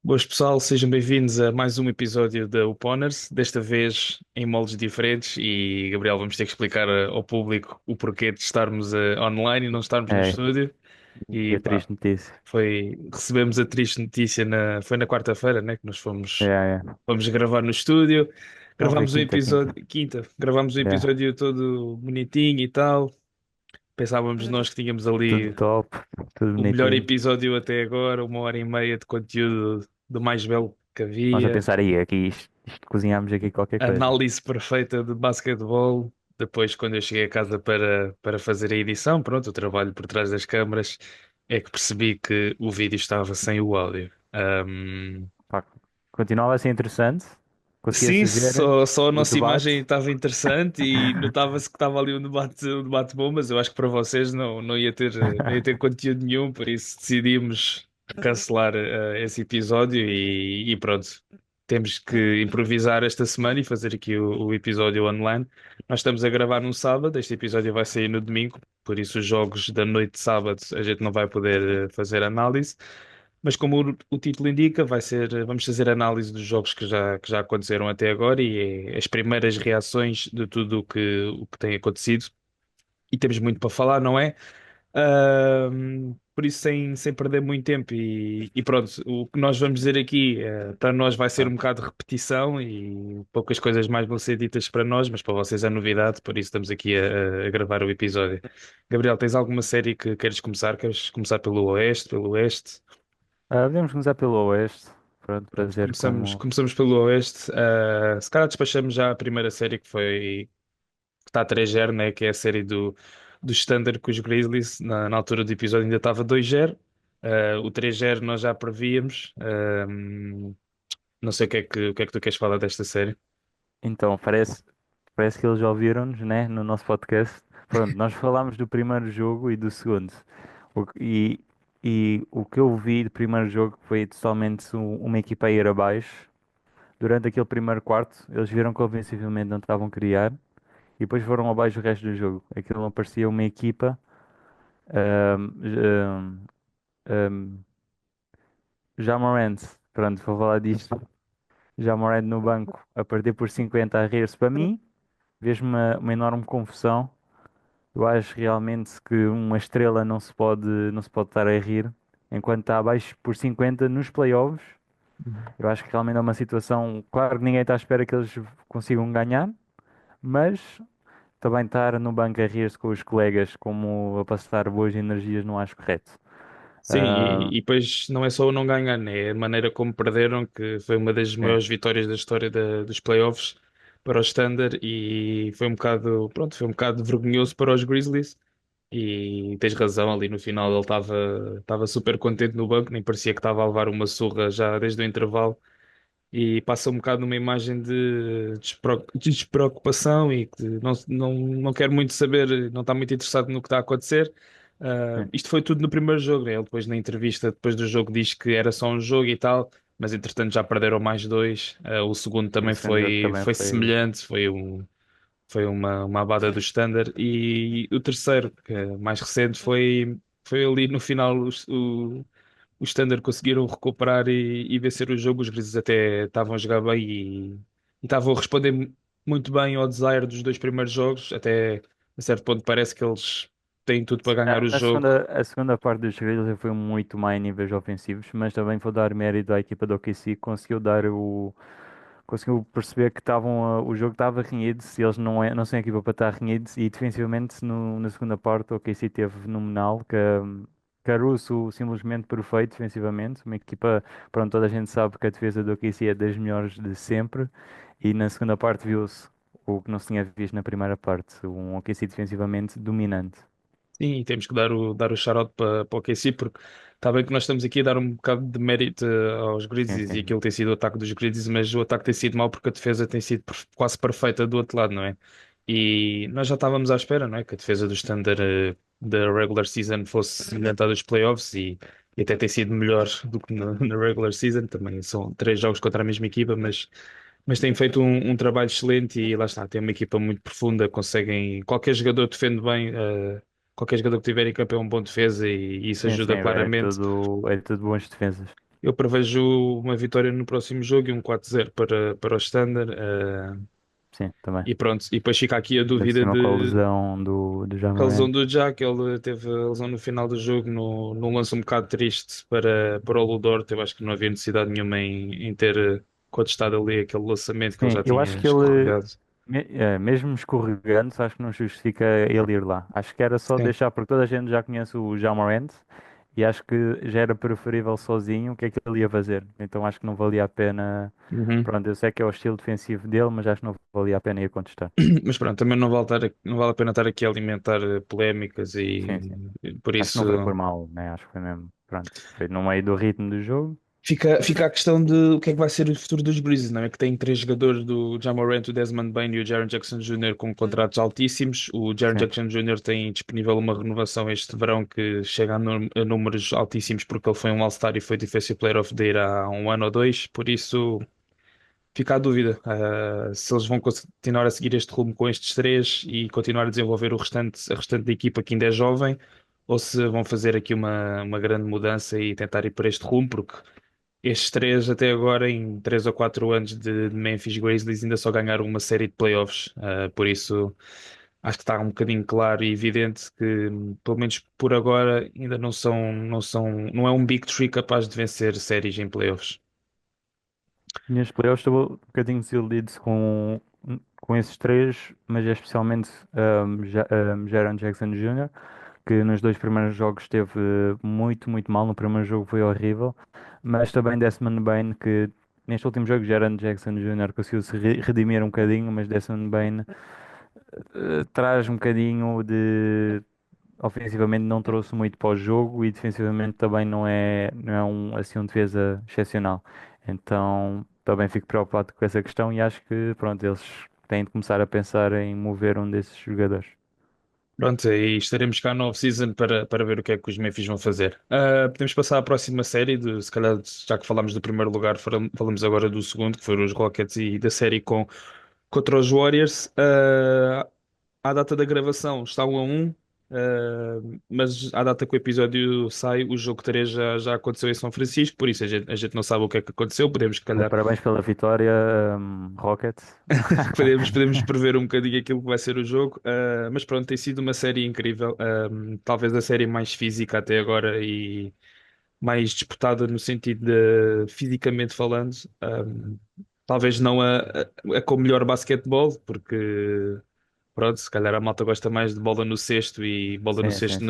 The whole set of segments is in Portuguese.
Boas pessoal, sejam bem-vindos a mais um episódio da Uponers, desta vez em moldes diferentes e Gabriel, vamos ter que explicar ao público o porquê de estarmos online e não estarmos no É, estúdio e e a pá, triste notícia. recebemos a triste notícia foi na quarta-feira, né, que nós É, fomos, é. fomos gravar no estúdio, Não, foi gravámos um quinta, quinta. episódio, quinta, gravámos um É, episódio todo bonitinho e tal, pensávamos nós que tínhamos tudo ali top, tudo o melhor bonitinho. episódio até agora, 1 hora e meia de conteúdo do mais belo que Nós a havia. pensar aí, aqui, isto cozinhámos aqui qualquer coisa. Análise perfeita de basquetebol. Depois, quando eu cheguei a casa para fazer a edição, pronto, o trabalho por trás das câmaras, é que percebi que o vídeo estava sem o áudio. Pá, continuava a ser interessante, Sim, conseguia-se ver só a o nossa debate. imagem estava interessante e notava-se que estava ali um debate bom, mas eu acho que para vocês não ia ter conteúdo nenhum, por isso decidimos cancelar esse episódio e pronto. Temos que improvisar esta semana e fazer aqui o episódio online. Nós estamos a gravar no sábado, este episódio vai sair no domingo, por isso os jogos da noite de sábado a gente não vai poder fazer análise. Mas como o título indica, vamos fazer análise dos jogos que já aconteceram até agora e as primeiras reações de tudo o que tem acontecido. E temos muito para falar, não é? Por isso, sem perder muito tempo, e pronto, o que nós vamos dizer aqui, para nós vai ser Ah, um bocado de repetição e poucas coisas mais vão ser ditas para nós, mas para vocês é novidade, por isso estamos aqui a gravar o episódio. Gabriel, tens alguma série que queres começar? Queres começar pelo Oeste, pelo Oeste? podemos começar pelo Oeste, pronto, para Pronto, ver como. começamos pelo Oeste. Se calhar despachamos já a primeira série que está a 3-0, né? Que é a série do Standard com os Grizzlies. Na altura do episódio ainda estava 2-0. O 3-0 nós já prevíamos. Não sei o que é que tu queres falar desta série. Então, parece que eles ouviram-nos, né, no nosso podcast. Pronto, nós falámos do primeiro jogo e do segundo. O que- e, e o que eu vi do primeiro jogo foi totalmente uma equipa a ir abaixo. Durante aquele primeiro quarto, eles viram que ofensivamente não estavam a criar e depois foram abaixo o resto do jogo. Aquilo não parecia uma equipa. ahm, ahm, ahm, Já Morant, pronto, vou falar disto. Já Morant no banco a perder por 50 a rir-se para mim, vejo uma enorme confusão. Eu acho realmente que uma estrela não se pode estar a rir enquanto está abaixo por 50 nos playoffs. Eu acho que realmente é uma situação, claro que ninguém está à espera que eles consigam ganhar, mas também estar no banco a rir-se com os colegas como a passar boas energias não acho correto. Sim, Ah, e depois não é só o não ganhar, né? É a maneira como perderam, que foi uma das é, maiores vitórias da história dos playoffs para o Standard e foi um bocado, pronto, foi um bocado vergonhoso para os Grizzlies. E tens razão, ali no final ele estava super contente no banco, nem parecia que estava a levar uma surra já desde o intervalo. E passa um bocado numa imagem de de despreocupação e que não quer muito saber, não está muito interessado no que está a acontecer. é. Isto foi tudo no primeiro jogo, né? Ele depois na entrevista, depois do jogo, diz que era só um jogo e tal, mas entretanto já perderam mais dois. O segundo E o também segundo jogo também foi foi. semelhante, foi uma abada do Standard. E o terceiro, que é mais recente, foi ali no final os Thunder conseguiram recuperar e vencer o jogo. Os Grizzlies até estavam a jogar bem e estavam a responder muito bem ao desire dos dois primeiros jogos. Até a certo ponto parece que eles têm tudo para ganhar o A jogo. segunda parte dos Grizzlies foi muito má em níveis ofensivos, mas também vou dar mérito à equipa do OKC, que conseguiu perceber que o jogo estava renhido, se eles não são a equipa para estar renhidos, e defensivamente na segunda parte o OKC teve fenomenal, Caruso simplesmente perfeito defensivamente, uma equipa, pronto, toda a gente sabe que a defesa do OKC é das melhores de sempre, e na segunda parte viu-se o que não se tinha visto na primeira parte, um OKC defensivamente dominante. Sim, e temos que dar o shout-out para o KC, porque está bem que nós estamos aqui a dar um bocado de mérito aos Sim, Grizzlies e sim. aquilo tem sido o ataque dos Grizzlies, mas o ataque tem sido mau porque a defesa tem sido quase perfeita do outro lado, não é? E nós já estávamos à espera, não é? Que a defesa do Standard da regular season fosse semelhante à dos playoffs e até tem sido melhor do que na regular season. Também são 3 jogos contra a mesma equipa, mas têm feito um trabalho excelente e lá está, tem uma equipa muito profunda, conseguem, qualquer jogador defende bem, qualquer jogador que tiver em campo é um bom defesa e isso Sim, sim, ajuda claramente. é tudo bons defesas. eu prevejo uma vitória no próximo jogo e um 4-0 para o Standard. Sim, também. E pronto, e depois fica aqui a Ainda por dúvida cima com a de lesão do a lesão Jamoran. do Jack. Ele teve a lesão no final do jogo, num lance um bocado triste para o Ludort. Eu acho que não havia necessidade nenhuma em ter contestado ali aquele lançamento que ele Sim, já eu tinha acho que ele, escorregado. mesmo escorregando, acho que não justifica ele ir lá. Acho que era só Sim. deixar, porque toda a gente já conhece o Jamoran e acho que já era preferível sozinho o que é que ele ia fazer. Então acho que não valia a pena. Uhum. Pronto, eu sei que é o estilo defensivo dele, mas acho que não valia a pena ir contestar. Mas pronto, também não vale a pena estar aqui a alimentar polémicas Sim, sim. e por Acho que isso não foi por mal, né? Acho que foi mesmo. Pronto, foi no meio do ritmo do jogo. fica a questão de o que é que vai ser o futuro dos Grizzlies, não é? Que tem três jogadores do Ja Morant, o Desmond Bane e o Jaren Jackson Jr. com contratos altíssimos. O Jaren Sim. Jackson Jr. tem disponível uma renovação este verão que chega a números altíssimos porque ele foi um All-Star e foi Defensive Player of the Year há um ano ou dois, por isso fica a dúvida se eles vão continuar a seguir este rumo com estes três e continuar a desenvolver a restante da equipa que ainda é jovem, ou se vão fazer aqui uma grande mudança e tentar ir por este rumo, porque estes três até agora, em 3 ou 4 anos de Memphis Grizzlies, ainda só ganharam uma série de playoffs. Por isso acho que está um bocadinho claro e evidente que, pelo menos por agora, ainda não é um Big Three capaz de vencer séries em playoffs. Neste playoffs estou um bocadinho desiludido com esses três, mas é especialmente Jaren Jackson Jr., que nos dois primeiros jogos esteve muito, muito mal. No primeiro jogo foi horrível, mas também Desmond Bane, que neste último jogo Jaren Jackson Jr. conseguiu se redimir um bocadinho, mas Desmond Bane traz um bocadinho de. Ofensivamente não trouxe muito para o jogo e defensivamente também não é assim um defesa excepcional. Então também fico preocupado com essa questão e acho que pronto, eles têm de começar a pensar em mover um desses jogadores. Pronto, e estaremos cá no off-season para ver o que é que os Memphis vão fazer. Podemos passar à próxima série, se calhar, já que falámos do primeiro lugar, falamos agora do segundo, que foram os Rockets, e da série contra os Warriors. À data da gravação está 1-1, mas à data que o episódio sai, o jogo 3 já aconteceu em São Francisco, por isso a gente não sabe o que é que aconteceu. Podemos, se calhar, Parabéns pela vitória, Rockets. podemos prever um bocadinho aquilo que vai ser o jogo. Mas pronto, tem sido uma série incrível. Talvez a série mais física até agora e mais disputada no sentido de fisicamente falando. Talvez não a com melhor basquetebol, porque pronto, se calhar a malta gosta mais de bola no cesto e bola no Sim, sim, cesto sim.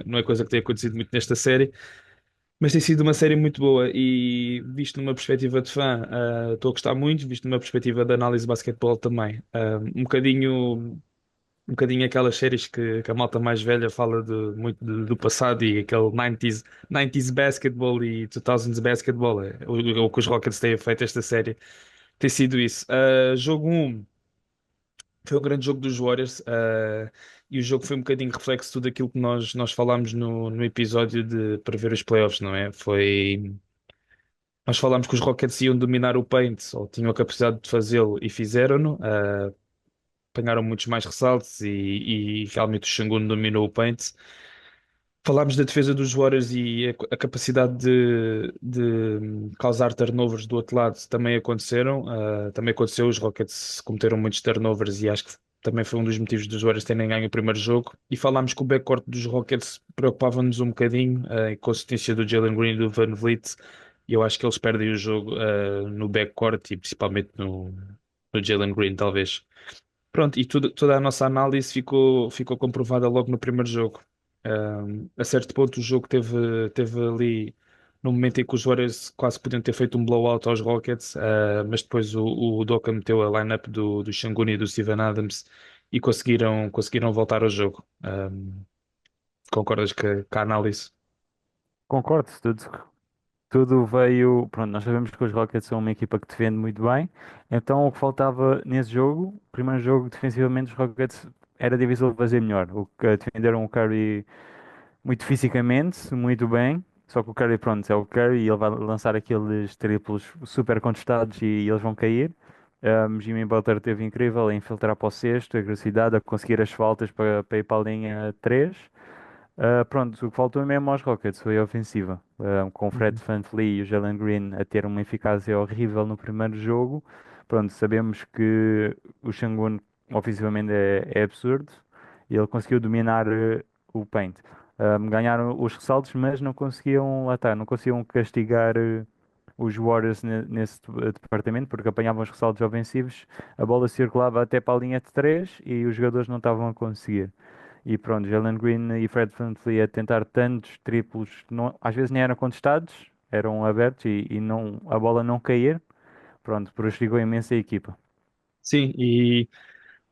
não é coisa que tem acontecido muito nesta série. Mas tem sido uma série muito boa e, visto numa perspectiva de fã, estou a gostar muito, visto numa perspectiva de análise de basquetebol também. Um bocadinho aquelas séries que a malta mais velha fala muito do passado e aquele 90s basketball e 2000s basketball. O que os Rockets têm feito esta série tem sido isso. Jogo um foi um grande jogo dos Warriors, e o jogo foi um bocadinho reflexo de tudo aquilo que nós falámos no episódio de prever os playoffs, não é? Nós falámos que os Rockets iam dominar o paint, ou tinham a capacidade de fazê-lo e fizeram-no. Apanharam muitos mais ressaltos e realmente o Sengun dominou o paint. Falámos da defesa dos Warriors e a capacidade de causar turnovers do outro lado também aconteceram. Também aconteceu, os Rockets cometeram muitos turnovers e acho que também foi um dos motivos dos Warriors terem ganho o primeiro jogo. E falámos que o backcourt dos Rockets preocupava-nos um bocadinho, a inconsistência do Jalen Green e do Van Vliet. E eu acho que eles perdem o jogo no backcourt e principalmente no Jalen Green, talvez. Pronto, e toda a nossa análise ficou comprovada logo no primeiro jogo. A certo ponto, o jogo teve ali no momento em que os Warriors quase podiam ter feito um blowout aos Rockets, mas depois o Udoka meteu a lineup do Sengun e do Steven Adams e conseguiram voltar ao jogo. Concordas com a análise? Concordo, tudo veio. Pronto, nós sabemos que os Rockets são uma equipa que defende muito bem, então o que faltava nesse jogo, primeiro jogo defensivamente, os Rockets era difícil fazer melhor. O que defenderam o Curry muito fisicamente, muito bem. Só que o Curry, pronto, é o Curry e ele vai lançar aqueles triplos super contestados e eles vão cair. Jimmy Butler teve incrível a infiltrar para o cesto, a agressividade, a conseguir as faltas para ir para a linha 3. Pronto, o que faltou mesmo aos Rockets foi a ofensiva. Com o Fred Uhum. VanVleet e o Jalen Green a ter uma eficácia horrível no primeiro jogo. Pronto, sabemos que o Sengun ofensivamente é absurdo e ele conseguiu dominar o paint. Ganharam os ressaltos, mas não conseguiam, lá está, não conseguiam castigar os Warriors nesse departamento porque apanhavam os ressaltos ofensivos, a bola circulava até para a linha de 3 e os jogadores não estavam a conseguir. E pronto, Jalen Green e Fred VanVleet a tentar tantos triplos, às vezes nem eram contestados, eram abertos e não, a bola não cair. Pronto, prejudicou imenso a equipa. Sim, e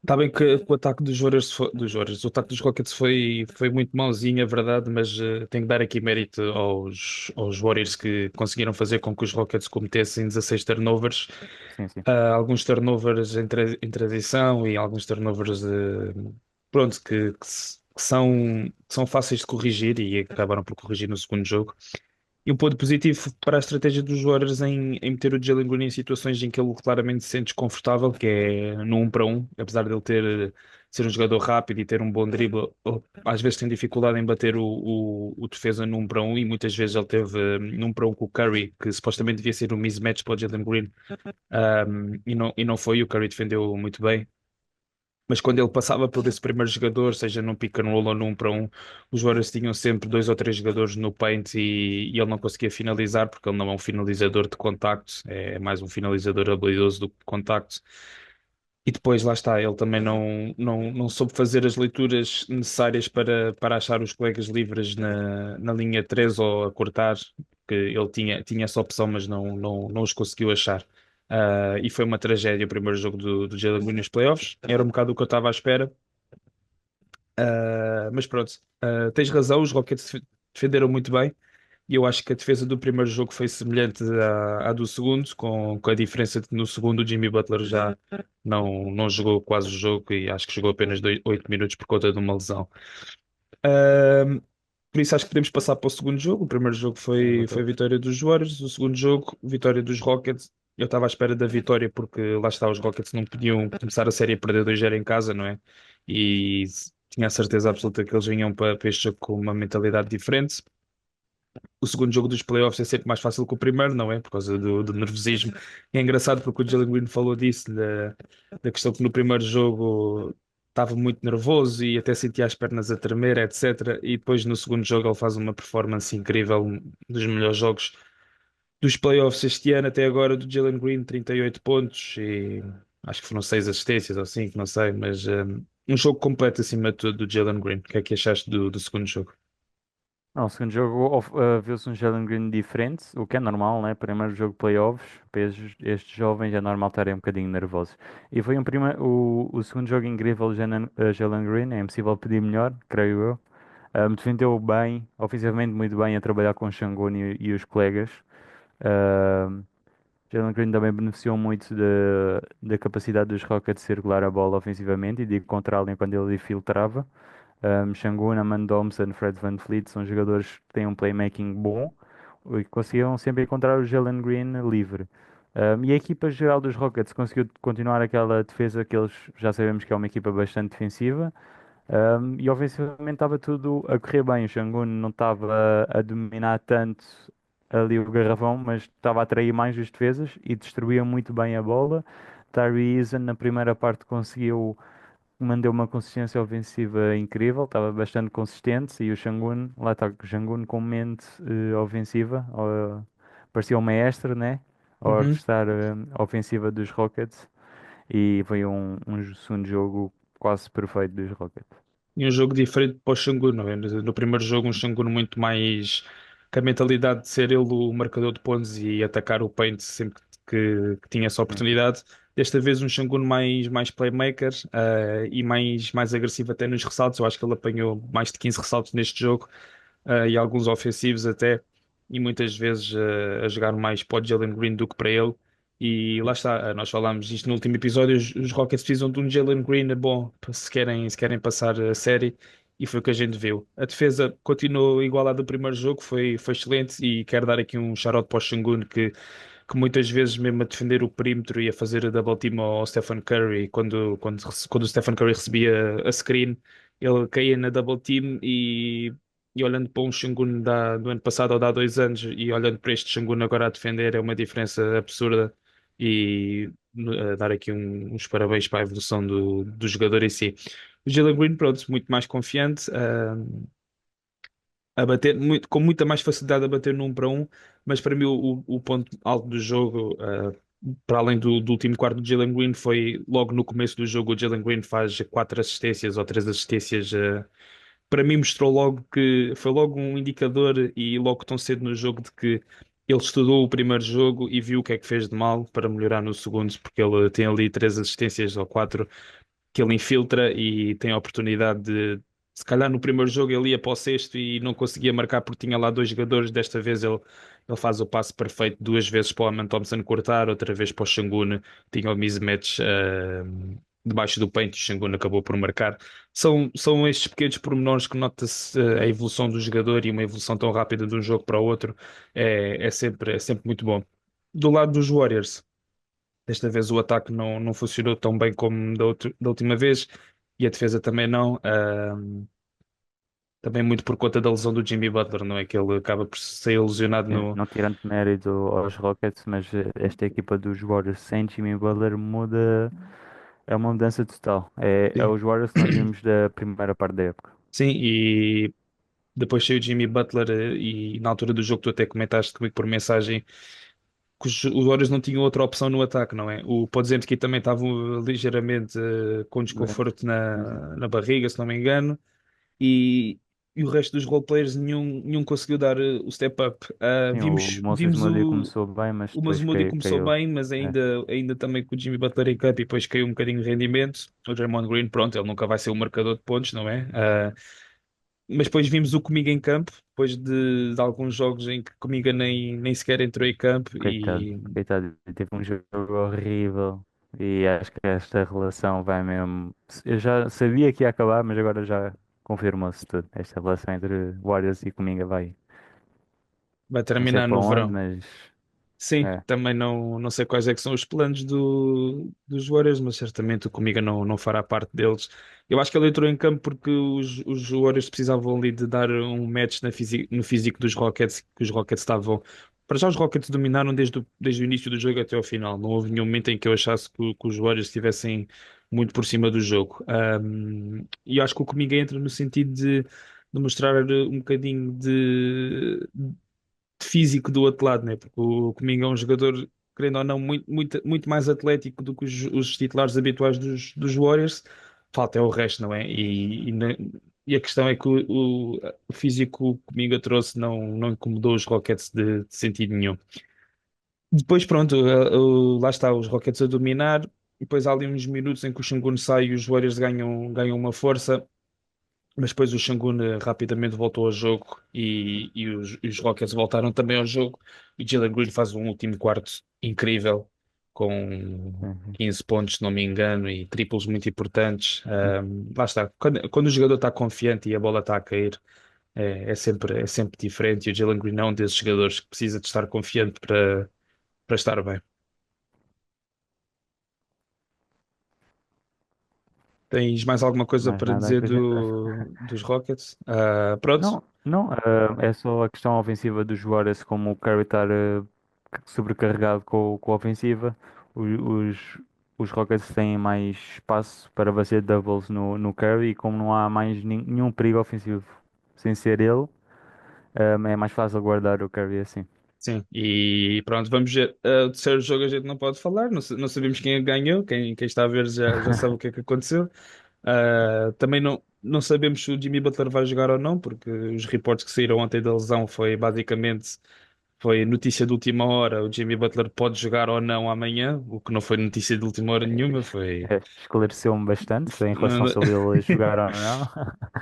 está bem que o ataque dos Warriors, o ataque dos Rockets foi muito mauzinho, é verdade, mas tenho que dar aqui mérito aos Warriors que conseguiram fazer com que os Rockets cometessem 16 turnovers. Sim, sim. Alguns turnovers em transição e alguns turnovers pronto, que são fáceis de corrigir e acabaram por corrigir no segundo jogo. E um ponto positivo para a estratégia dos Warriors em meter o Jalen Green em situações em que ele claramente se sente desconfortável, que é no 1 para 1, apesar de ele ser um jogador rápido e ter um bom drible, ele às vezes tem dificuldade em bater o defesa no 1 para 1 e muitas vezes ele teve no 1 para 1 com o Curry, que supostamente devia ser um mismatch para o Jalen Green, e não foi, o Curry defendeu muito bem. Mas quando ele passava por esse primeiro jogador, seja num pick and roll ou num 1 para 1, os Warriors tinham sempre dois ou três jogadores no paint e ele não conseguia finalizar porque ele não é um finalizador de contacto, é mais um finalizador habilidoso do que de contacto. E depois, lá está, ele também não soube fazer as leituras necessárias para achar os colegas livres na linha 3 ou a cortar, que ele tinha essa opção, mas não os conseguiu achar. E foi uma tragédia o primeiro jogo do Jalen Green nos playoffs. Era um bocado o que eu estava à espera. Mas pronto, tens razão, os Rockets defenderam muito bem. E eu acho que a defesa do primeiro jogo foi semelhante à do segundo, com a diferença de que no segundo o Jimmy Butler já não jogou quase o jogo e acho que jogou apenas 8 minutos por conta de uma lesão. Ahm, por isso acho que podemos passar para o segundo jogo. O primeiro jogo foi a Exatamente. vitória dos Warriors, o segundo jogo, vitória dos Rockets. Eu estava à espera da vitória porque lá está, os Rockets não podiam começar a série a perder 2-0 em casa, não é? E tinha a certeza absoluta que eles vinham para este jogo com uma mentalidade diferente. O segundo jogo dos playoffs é sempre mais fácil que o primeiro, não é? Por causa do nervosismo. E é engraçado porque o Jalen Green falou disso, da questão que no primeiro jogo estava muito nervoso e até sentia as pernas a tremer, etc. E depois no segundo jogo ele faz uma performance incrível, um dos melhores jogos dos playoffs este ano até agora do Jalen Green, 38 pontos e acho que foram 6 assistências ou 5, não sei, mas um jogo completo acima de tudo do Jalen Green. O que é que achaste do segundo jogo? Não, o segundo jogo viu-se um Jalen Green diferente, o que é normal, né? Primeiro jogo de playoffs, para estes jovens é normal estarem um bocadinho nervosos. E foi o segundo jogo incrível de Jalen Green, é impossível pedir melhor, creio eu. Defendeu bem, ofensivamente muito bem a trabalhar com o Sengun e os colegas. Um, Jalen Green também beneficiou muito da capacidade dos Rockets de circular a bola ofensivamente e de encontrá-lo quando ele filtrava. Şengün, Aman Thompson, Fred VanVleet são jogadores que têm um playmaking bom e que conseguiam sempre encontrar o Jalen Green livre. E a equipa geral dos Rockets conseguiu continuar aquela defesa que eles já sabemos que é uma equipa bastante defensiva. E ofensivamente estava tudo a correr bem. O Şengün não estava a dominar tanto ali o garrafão, mas estava a atrair mais os defesas e distribuía muito bem a bola. Tyree Eason na primeira parte conseguiu mandou uma consistência ofensiva incrível, estava bastante consistente e o Şengün, lá está, o Şengün com mente ofensiva, parecia um maestro, né? A Uhum. orquestrar a ofensiva dos Rockets e foi um segundo jogo quase perfeito dos Rockets. E um jogo diferente para o Xangu, não é? No primeiro jogo, um Xangu muito mais com a mentalidade de ser ele o marcador de pontos e atacar o paint sempre que tinha essa Sim, sim. oportunidade. Desta vez, um Xangu mais playmaker, e mais agressivo até nos ressaltos. Eu acho que ele apanhou mais de 15 ressaltos neste jogo, e alguns ofensivos até, e muitas vezes a jogar mais para o Jalen Green do que para ele. E lá está, nós falámos disto no último episódio, os Rockets precisam de um Jalen Green bom se querem passar a série, e foi o que a gente viu. A defesa continuou igual à do primeiro jogo, foi excelente, e quero dar aqui um shout-out para o Şengün, que muitas vezes mesmo a defender o perímetro e a fazer a double team ao Stephen Curry, quando o Stephen Curry recebia a screen, ele caía na double team e olhando para um Sengun do ano passado ou de há 2 anos e olhando para este Sengun agora a defender é uma diferença absurda e dar aqui uns parabéns para a evolução do jogador em si. O Jalen Green, pronto, muito mais confiante, a bater com muita mais facilidade a bater no 1 para 1, mas para mim o ponto alto do jogo, para além do último quarto do Jalen Green, foi logo no começo do jogo. O Jalen Green faz 4 assistências ou 3 assistências. Para mim mostrou logo que foi logo um indicador e logo tão cedo no jogo de que ele estudou o primeiro jogo e viu o que é que fez de mal para melhorar no segundo, porque ele tem ali 3 assistências ou 4 que ele infiltra e tem a oportunidade de, se calhar no primeiro jogo ele ia para o sexto e não conseguia marcar porque tinha lá dois jogadores. Desta vez ele faz o passe perfeito 2 vezes para o Aman Thompson cortar, outra vez para o Şengün, tinha o mismatch debaixo do peito e o Şengün acabou por marcar. São estes pequenos pormenores que nota-se a evolução do jogador e uma evolução tão rápida de um jogo para o outro é sempre muito bom. Do lado dos Warriors. Desta vez o ataque não funcionou tão bem como da última vez e a defesa também não. Também muito por conta da lesão do Jimmy Butler, não é? Que ele acaba por ser lesionado no. Não tirando mérito aos Rockets, mas esta equipa dos Warriors sem Jimmy Butler muda, é uma mudança total. É Sim. os Warriors que nós vimos da primeira parte da época. Sim, e depois saiu o Jimmy Butler e na altura do jogo tu até comentaste comigo por mensagem que os Warriors não tinham outra opção no ataque, não é? O Podziemski também estava ligeiramente com Doente. desconforto Uhum. na barriga, se não me engano. E o resto dos roleplayers nenhum conseguiu dar o step up. Sim, o Moses Vimos Moody começou bem, mas o depois Moody começou caiu. bem, mas É, ainda também com o Jimmy Butler em campo e depois caiu um bocadinho de rendimento. O Draymond Green, pronto, ele nunca vai ser o marcador de pontos, não é? Mas depois vimos o Comiga em campo, depois de alguns jogos em que Comiga nem sequer entrou em campo coitado, e coitado, teve um jogo horrível e acho que esta relação vai mesmo. Eu já sabia que ia acabar, mas agora já confirmou-se tudo. Esta relação entre Warriors e Kuminga vai. vai Não sei terminar para no onde, verão. mas Sim, é. também não sei quais é que são os planos dos Warriors, mas certamente o Comiga não fará parte deles. Eu acho que ele entrou em campo porque os Warriors precisavam ali de dar um match no físico dos Rockets, que os Rockets estavam. Para já os Rockets dominaram desde o início do jogo até ao final. Não houve nenhum momento em que eu achasse que os Warriors estivessem muito por cima do jogo. E eu acho que o Comiga entra no sentido de mostrar um bocadinho físico do outro lado, né? Porque o Cominga é um jogador, querendo ou não, muito mais atlético do que os titulares habituais dos Warriors. Falta é o resto, não é? E a questão é que o físico que o Cominga trouxe não incomodou os Rockets de sentido nenhum. Depois, pronto, lá está, os Rockets a dominar. E depois há ali uns minutos em que o Şengün sai e os Warriors ganham uma força. Mas depois o Şengün rapidamente voltou ao jogo e os Rockets voltaram também ao jogo. E Jalen Green faz um último quarto incrível, com Uhum. 15 pontos, se não me engano, e triplos muito importantes. Lá está. Quando o jogador está confiante e a bola está a cair, é sempre diferente. E o Jalen Green é um desses jogadores que precisa de estar confiante para estar bem. Tens mais alguma coisa Mais para nada a dizer acrescentar. dos Rockets? Pronto? Não, é só a questão ofensiva dos Warriors, como o Curry estar sobrecarregado com a ofensiva. O- Os, os Rockets têm mais espaço para fazer doubles no Curry e como não há mais nenhum perigo ofensivo sem ser ele, é mais fácil guardar o Curry assim. Sim, e pronto, vamos ver. O terceiro jogo a gente não pode falar, não sabemos quem é que ganhou, quem está a ver já sabe o que é que aconteceu. Também não sabemos se o Jimmy Butler vai jogar ou não, porque os reportes que saíram ontem da lesão foi notícia de última hora. O Jimmy Butler pode jogar ou não amanhã, o que não foi notícia de última hora nenhuma, foi. Esclareceu-me bastante em relação sobre ele jogar ou não.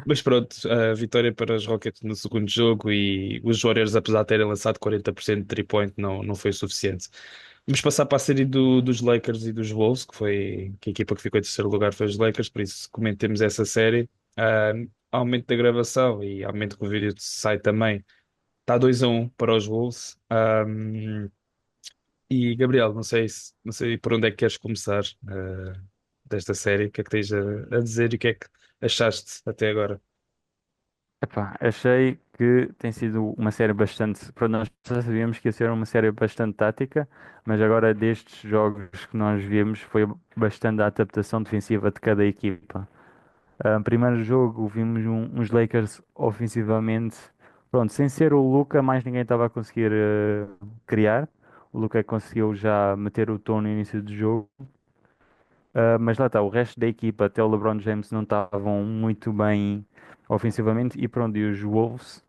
Mas pronto, a vitória para os Rockets no segundo jogo e os Warriors, apesar de terem lançado 40% de 3-point, não foi o suficiente. Vamos passar para a série dos Lakers e dos Wolves, que a equipa que ficou em terceiro lugar foi os Lakers, por isso comentemos essa série. Ah, Aumento da gravação e aumento que o vídeo sai também. Está 2-1 para os Wolves. E Gabriel, não sei por onde é que queres começar desta série, o que é que tens a dizer e o que é que achaste até agora? Epá, achei que tem sido uma série bastante. Pronto, nós já sabíamos que ia ser uma série bastante tática, mas agora destes jogos que nós vimos foi bastante a adaptação defensiva de cada equipa. Primeiro jogo vimos uns Lakers ofensivamente, pronto, sem ser o Luka, mais ninguém estava a conseguir criar. O Luka conseguiu já meter o tom no início do jogo. Mas lá está, o resto da equipa, até o LeBron James, não estavam muito bem ofensivamente. E pronto, e os Wolves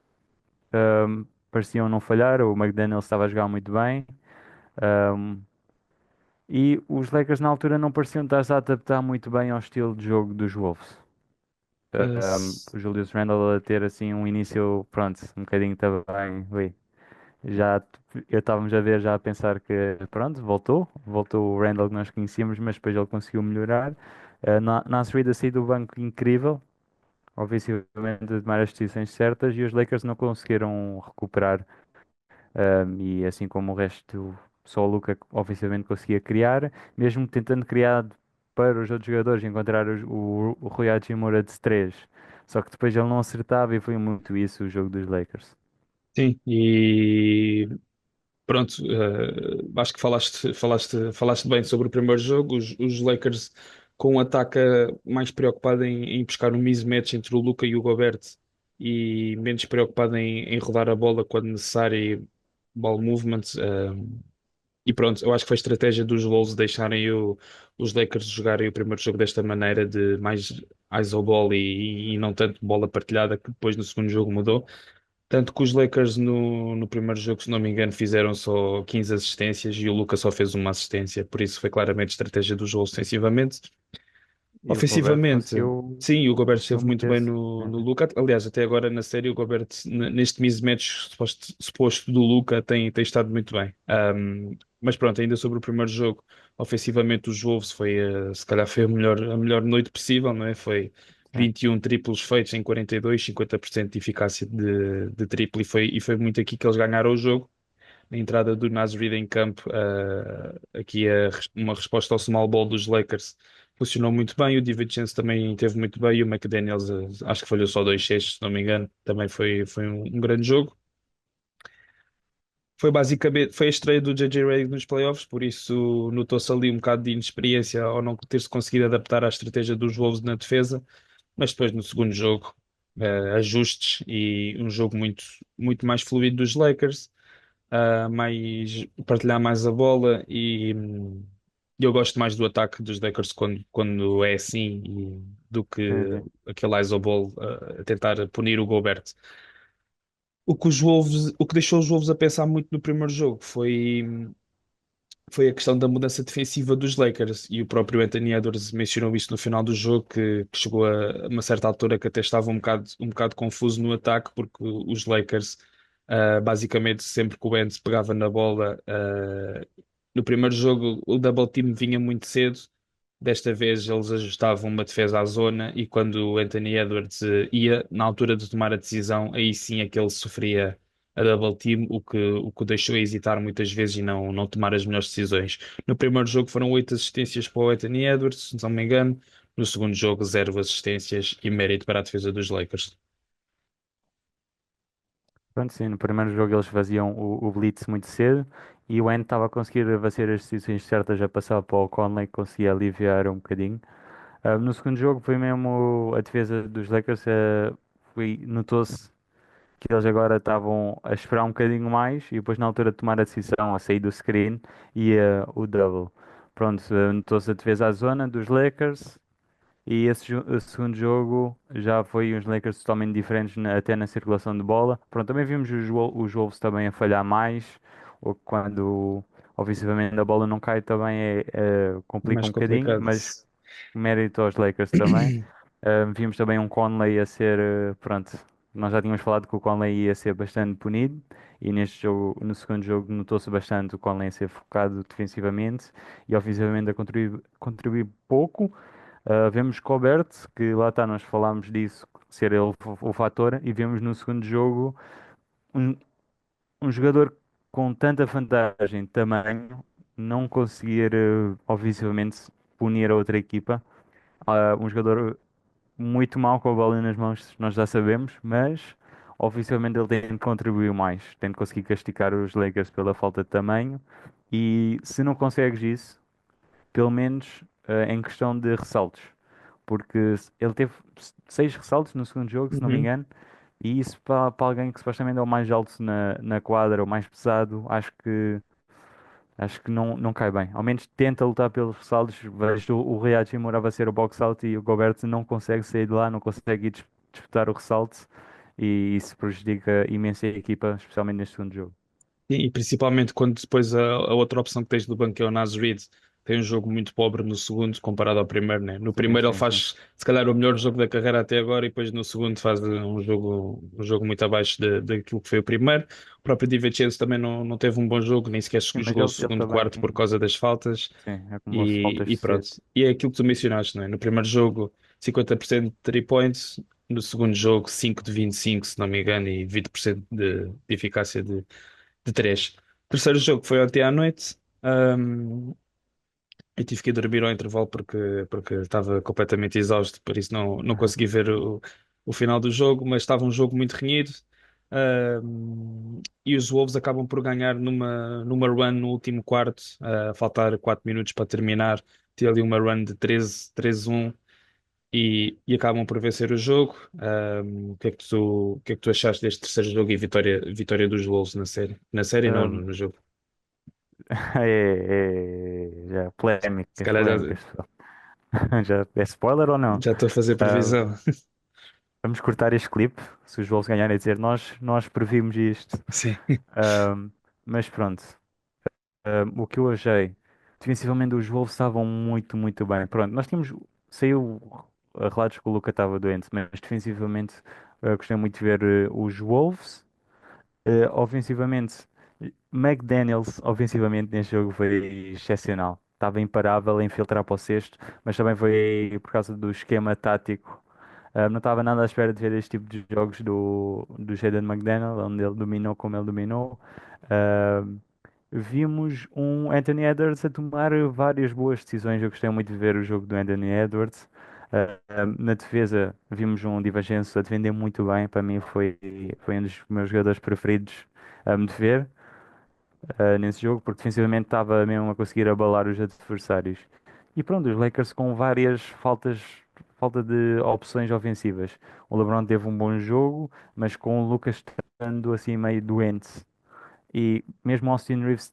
pareciam não falhar. O McDaniel estava a jogar muito bem. ahm, e os Lakers na altura não pareciam estar-se a adaptar muito bem ao estilo de jogo dos Wolves. Uh, O Julius Randle a ter assim um início, pronto, um bocadinho também. Ui, já eu estávamos a ver, já a pensar que pronto, voltou o Randle que nós conhecíamos, mas depois ele conseguiu melhorar. Nas Reed a sair do banco incrível, ofensivamente a tomar as decisões certas e os Lakers não conseguiram recuperar. E assim como o resto, só o Luka ofensivamente conseguia criar, mesmo tentando criar para os outros jogadores, encontrar o Rui Hachimura de 3. Só que depois ele não acertava e foi muito isso o jogo dos Lakers. sim, e pronto, acho que falaste bem sobre o primeiro jogo. Os Lakers com um ataque mais preocupado em buscar um mismatch entre o Luka e o Gobert e menos preocupado em rodar a bola quando necessário e ball movement. E pronto, eu acho que foi a estratégia dos Wolves deixarem os Lakers jogarem o primeiro jogo desta maneira de mais iso ball e não tanto bola partilhada que depois no segundo jogo mudou. Tanto que os Lakers no primeiro jogo, se não me engano, fizeram só 15 assistências e o Lucas só fez uma assistência, por isso foi claramente estratégia do jogo defensivamente. E o Gobert Ofensivamente, conseguiu, sim, o Gobert conseguiu esteve muito bem meter-se. no Luka. Aliás, até agora na série, o Gobert, neste mismatch suposto do Luka, tem estado muito bem. Mas pronto, ainda sobre o primeiro jogo, ofensivamente, os Wolves foi, se calhar, foi a melhor noite possível, não é? Foi Sim, 21 triplos feitos em 42, 50% de eficácia de triplo, e foi muito aqui que eles ganharam o jogo. A entrada do Naz Reid em campo, aqui uma resposta ao small ball dos Lakers funcionou muito bem. O DiVincenzo também teve muito bem. E o McDaniels, acho que falhou só dois cestos, se não me engano. Também foi um grande jogo. Foi basicamente foi a estreia do JJ Redick nos playoffs, por isso notou-se ali um bocado de inexperiência ao não ter-se conseguido adaptar à estratégia dos Wolves na defesa. Mas depois no segundo jogo, ajustes e um jogo muito mais fluido dos Lakers, mais partilhar mais a bola e eu gosto mais do ataque dos Lakers quando é assim do que sim, sim. aquele iso ball a tentar punir o Gobert. O que deixou os Wolves a pensar muito no primeiro jogo foi a questão da mudança defensiva dos Lakers e o próprio Anthony Edwards mencionou isso no final do jogo que chegou a uma certa altura que até estava um bocado confuso no ataque porque os Lakers basicamente sempre que o Ant pegava na bola no primeiro jogo o double team vinha muito cedo. Desta vez eles ajustavam uma defesa à zona e quando o Anthony Edwards ia, na altura de tomar a decisão, aí sim é que ele sofria a double team, o que o deixou hesitar muitas vezes e não tomar as melhores decisões. No primeiro jogo foram 8 assistências para o Anthony Edwards, se não me engano. No segundo jogo, 0 assistências e mérito para a defesa dos Lakers. Pronto, sim, no primeiro jogo eles faziam o blitz muito cedo e o Ant estava a conseguir fazer as decisões certas a passar para o Conley, que conseguia aliviar um bocadinho. No segundo jogo foi mesmo a defesa dos Lakers, notou-se que eles agora estavam a esperar um bocadinho mais e depois na altura de tomar a decisão, a sair do screen, ia o double. Pronto, notou-se a defesa à zona dos Lakers. E o segundo jogo já foi uns Lakers totalmente diferentes até na circulação de bola. Pronto, também vimos os Wolves também a falhar mais, ou quando ofensivamente a bola não cai também complica Mais um bocadinho, complicado. mas mérito aos Lakers também. Vimos também um Conley a ser, pronto, nós já tínhamos falado que o Conley ia ser bastante punido e neste jogo, no segundo jogo, notou-se bastante o Conley a ser focado defensivamente e ofensivamente a contribuir pouco. Vemos Colbert, que lá está, nós falámos disso, ser ele o fator, e vemos no segundo jogo um, um jogador com tanta vantagem de tamanho não conseguir ofensivamente punir a outra equipa. Um jogador muito mal com a bola nas mãos, nós já sabemos, mas oficialmente ele tem de contribuir mais, tem de conseguir castigar os Lakers pela falta de tamanho. E se não consegues isso, pelo menos em questão de ressaltos, porque ele teve 6 ressaltos no segundo jogo, se não me Uhum. engano, e isso para alguém que supostamente é o mais alto na quadra, o mais pesado, acho que não cai bem. Ao menos tenta lutar pelos ressaltos. Vejo o Rui Hachimura vai ser o box out e o Gobert não consegue sair de lá, não consegue ir disputar o ressalto, e isso prejudica imenso a equipa, especialmente neste segundo jogo. E principalmente quando depois a outra opção que tens do banco é o Naz Reid, tem um jogo muito pobre no segundo comparado ao primeiro, né? No Sim, primeiro ele sim, sim. faz se calhar o melhor jogo da carreira até agora e depois no segundo faz um jogo muito abaixo daquilo que foi o primeiro. O próprio DiVincenzo também não teve um bom jogo, nem sequer Sim, mas jogou o ele segundo também, quarto por causa das faltas. sim, acumulou-se E faltas pronto. cedo. E é aquilo que tu mencionaste, não é? No primeiro jogo, 50% de 3 points. No segundo jogo, 5 de 25 se não me engano, e 20% de eficácia de 3. O terceiro jogo foi ontem à noite. Eu tive que ir dormir ao intervalo porque estava completamente exausto, por isso não consegui ver o final do jogo, mas estava um jogo muito renhido. E os Wolves acabam por ganhar numa run no último quarto, a faltar 4 minutos para terminar. Tinha ali uma run de 13-1 e acabam por vencer o jogo. O que é que tu achaste deste terceiro jogo e vitória dos Wolves na série? Na série não, Ahm, no jogo. já, Se polémicas, calhar polémicas. Pessoal. Já é spoiler ou não? já estou a fazer Ah, previsão. vamos cortar este clipe, se os Wolves ganharem, a dizer nós previmos isto. Sim. Ahm, mas pronto, o que eu achei, defensivamente os Wolves estavam muito, muito bem. Pronto, nós tínhamos, saiu relatos que o Luka estava doente, mas defensivamente gostei muito de ver os Wolves. Ofensivamente, McDaniels, ofensivamente neste jogo foi excepcional. Estava imparável a infiltrar para o cesto, mas também foi por causa do esquema tático. Não estava nada à espera de ver este tipo de jogos do Jaden McDaniel, onde ele dominou como ele dominou. Ah, Vimos um Anthony Edwards a tomar várias boas decisões. Eu gostei muito de ver o jogo do Anthony Edwards. Na defesa, vimos um Divergêncio a defender muito bem. Para mim, foi um dos meus jogadores preferidos de ver nesse jogo, porque defensivamente estava mesmo a conseguir abalar os adversários. E pronto, os Lakers com várias falta de opções ofensivas. O LeBron teve um bom jogo, mas com o Lucas estando assim meio doente. E mesmo Austin Reeves,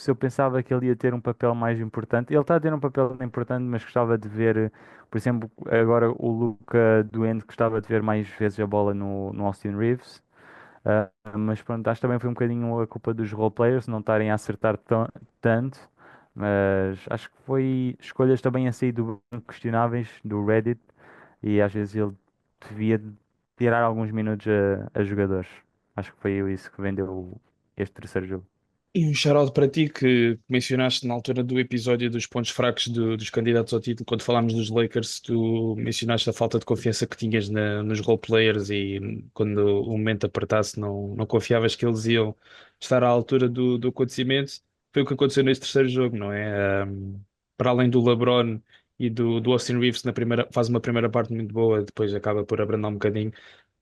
eu pensava que ele ia ter um papel mais importante. Ele está a ter um papel importante, mas gostava de ver, por exemplo, agora o Luka doente, gostava de ver mais vezes a bola no Austin Reeves. Mas pronto, acho que também foi um bocadinho a culpa dos roleplayers não estarem a acertar tanto. Mas acho que foi escolhas também a sair do banco questionáveis do Reddit, e às vezes ele devia de tirar alguns minutos a jogadores. Acho que foi isso que vendeu este terceiro jogo. E um shout para ti que mencionaste na altura do episódio dos pontos fracos dos candidatos ao título, quando falámos dos Lakers, tu mencionaste a falta de confiança que tinhas nos roleplayers e quando o momento apertasse não confiavas que eles iam estar à altura do acontecimento. Foi o que aconteceu neste terceiro jogo, não é? Para além do LeBron e do Austin Reeves faz uma primeira parte muito boa, depois acaba por abrandar um bocadinho.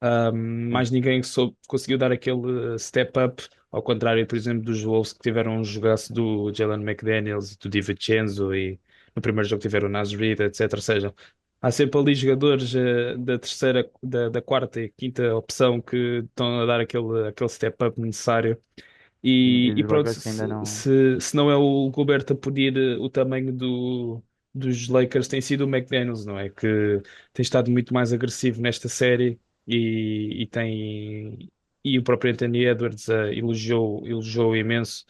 Sim. Mais ninguém conseguiu dar aquele step up, ao contrário, por exemplo, dos Wolves que tiveram um jogaço do Jalen McDaniels, do DiVincenzo e no primeiro jogo tiveram o Naz Reid, etc. Ou seja, há sempre ali jogadores da terceira, da quarta e quinta opção que estão a dar aquele step up necessário. E E os pronto, Lakers ainda não. se não é o Gobert a pedir o tamanho dos Lakers, tem sido o McDaniels, não é? Que tem estado muito mais agressivo nesta série e tem. E o próprio Anthony Edwards elogiou imenso,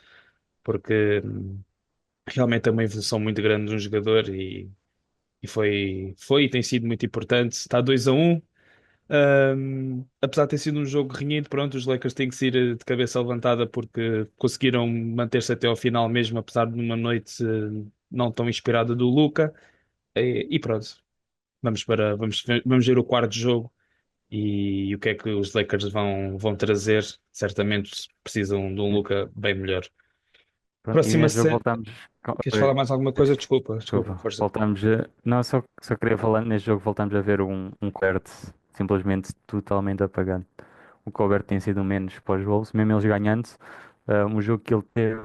porque realmente é uma evolução muito grande de um jogador e foi e tem sido muito importante. Está 2-1. Apesar de ter sido um jogo renhido, pronto, os Lakers têm que se ir de cabeça levantada porque conseguiram manter-se até ao final mesmo, apesar de uma noite não tão inspirada do Luka. E pronto, vamos ver o quarto jogo e o que é que os Lakers vão trazer. Certamente precisam de um Luka bem melhor. Pronto, e Próxima neste jogo série. voltamos. Queres falar mais alguma coisa? Desculpa, desculpa, Desculpa, força. voltamos a. Não, só queria falar, neste jogo voltamos a ver um Colbert simplesmente totalmente apagado. O Colbert tem sido um menos para os Wolves, mesmo eles ganhando. Um jogo que ele teve,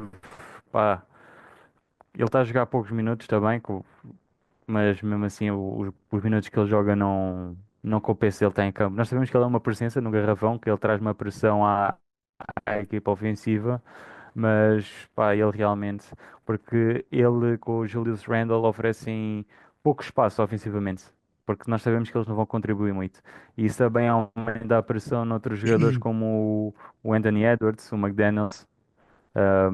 pá, ele está a jogar poucos minutos também, mas mesmo assim os minutos que ele joga não compensa ele estar em campo. Nós sabemos que ele é uma presença no garrafão, que ele traz uma pressão à equipa ofensiva, mas pá, ele realmente, porque ele com o Julius Randle oferecem pouco espaço ofensivamente, porque nós sabemos que eles não vão contribuir muito. E isso também aumenta a pressão noutros jogadores como o Anthony Edwards, o McDaniels.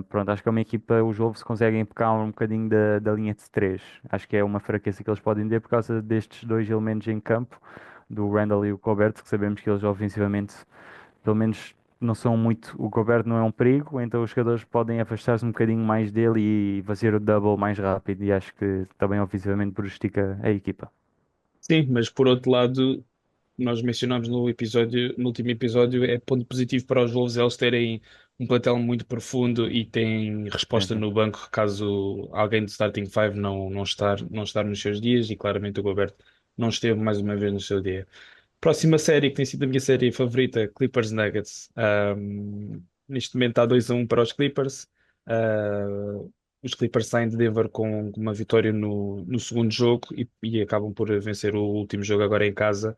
Pronto, acho que é uma equipa, os Wolves conseguem pecar um bocadinho da linha de três. Acho que é uma fraqueza que eles podem ter por causa destes dois elementos em campo, do Randle e o Colbert, que sabemos que eles ofensivamente pelo menos não são muito. O Gobert não é um perigo, então os jogadores podem afastar-se um bocadinho mais dele e fazer o double mais rápido. E acho que também ofensivamente prejudica a equipa. Sim, mas por outro lado, nós mencionámos no último episódio, é ponto positivo para os Wolves eles terem um plantel muito profundo e têm Sim, resposta sim. no banco caso alguém do starting five não estar nos seus dias e claramente o Gobert não esteve mais uma vez no seu dia. Próxima série, que tem sido a minha série favorita, Clippers Nuggets. Neste momento está 2-1 para os Clippers. Os Clippers saem de Denver com uma vitória no segundo jogo e acabam por vencer o último jogo agora em casa.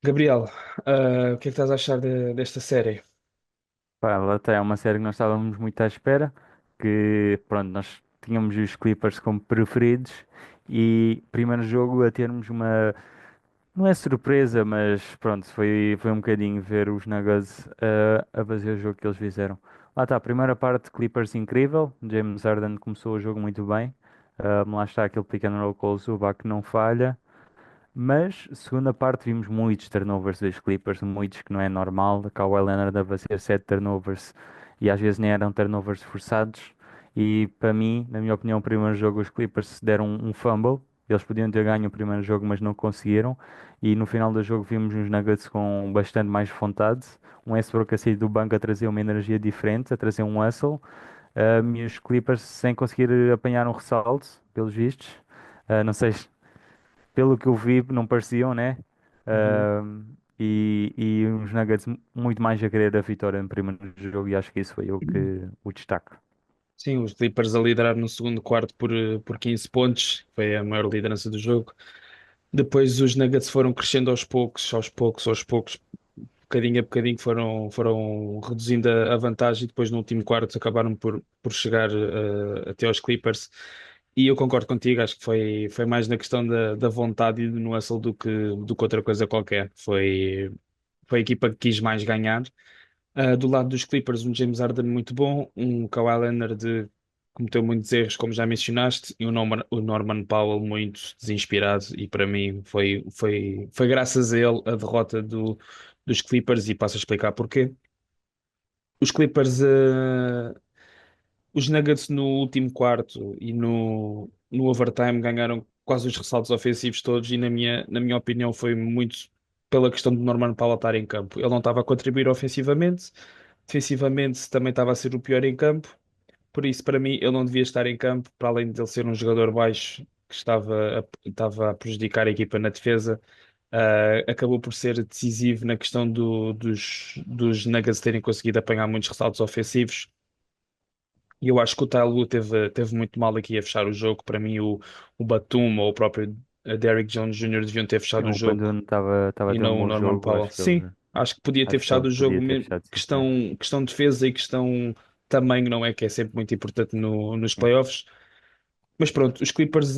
Gabriel, o que é que estás a achar desta série? Pá, lá está, é uma série que nós estávamos muito à espera, que pronto, nós tínhamos os Clippers como preferidos e primeiro jogo a termos uma. Não é surpresa, mas pronto, foi um bocadinho ver os Nuggets a fazer o jogo que eles fizeram. Lá está, a primeira parte, Clippers incrível. James Harden começou o jogo muito bem. Lá está aquele pick and roll com o Zubac que não falha. Mas, segunda parte, vimos muitos turnovers dos Clippers, muitos que não é normal. Kawhi Leonard a fazer 7 turnovers e às vezes nem eram turnovers forçados. E para mim, na minha opinião, o primeiro jogo os Clippers deram um fumble. Eles podiam ter ganho o primeiro jogo, mas não conseguiram. E no final do jogo vimos uns Nuggets com bastante mais vontade. Um Westbrook a sair do banco a trazer uma energia diferente, a trazer um hustle. E os Clippers sem conseguir apanhar um ressalto, pelos vistos. Não sei, pelo que eu vi, não pareciam, né? Uhum. E uns Nuggets muito mais a querer a vitória no primeiro jogo, e acho que isso foi o destaque. Sim, os Clippers a liderar no segundo quarto por 15 pontos, foi a maior liderança do jogo. Depois os Nuggets foram crescendo aos poucos, aos poucos, aos poucos, bocadinho a bocadinho foram reduzindo a vantagem e depois no último quarto acabaram por chegar até aos Clippers. E eu concordo contigo, acho que foi mais na questão da vontade e do hustle do que outra coisa qualquer. Foi a equipa que quis mais ganhar. Do lado dos Clippers, um James Harden muito bom, um Kawhi Leonard cometeu muitos erros, como já mencionaste, e o Norman Powell muito desinspirado, e para mim foi graças a ele a derrota dos Clippers, e passo a explicar porquê. Os Clippers, os Nuggets no último quarto e no overtime ganharam quase os ressaltos ofensivos todos, e na minha opinião foi muito pela questão do Norman Powell estar em campo. Ele não estava a contribuir ofensivamente. Defensivamente também estava a ser o pior em campo, por isso para mim ele não devia estar em campo, para além de ele ser um jogador baixo que estava a prejudicar a equipa na defesa, acabou por ser decisivo na questão dos Nuggets terem conseguido apanhar muitos ressaltos ofensivos. E eu acho que o Ty Lue teve muito mal aqui a fechar o jogo. Para mim, o Batum ou o próprio Derrick Jones Jr. deviam ter Sim, fechado o o jogo Bandu estava a e ter um não o bom Norman jogo, Powell. Sim, acho que podia ter acho que ele fechado o jogo podia ter mesmo. fechado, sim, senhor. Questão de defesa e questão tamanho não é que é sempre muito importante nos playoffs. Mas pronto, os Clippers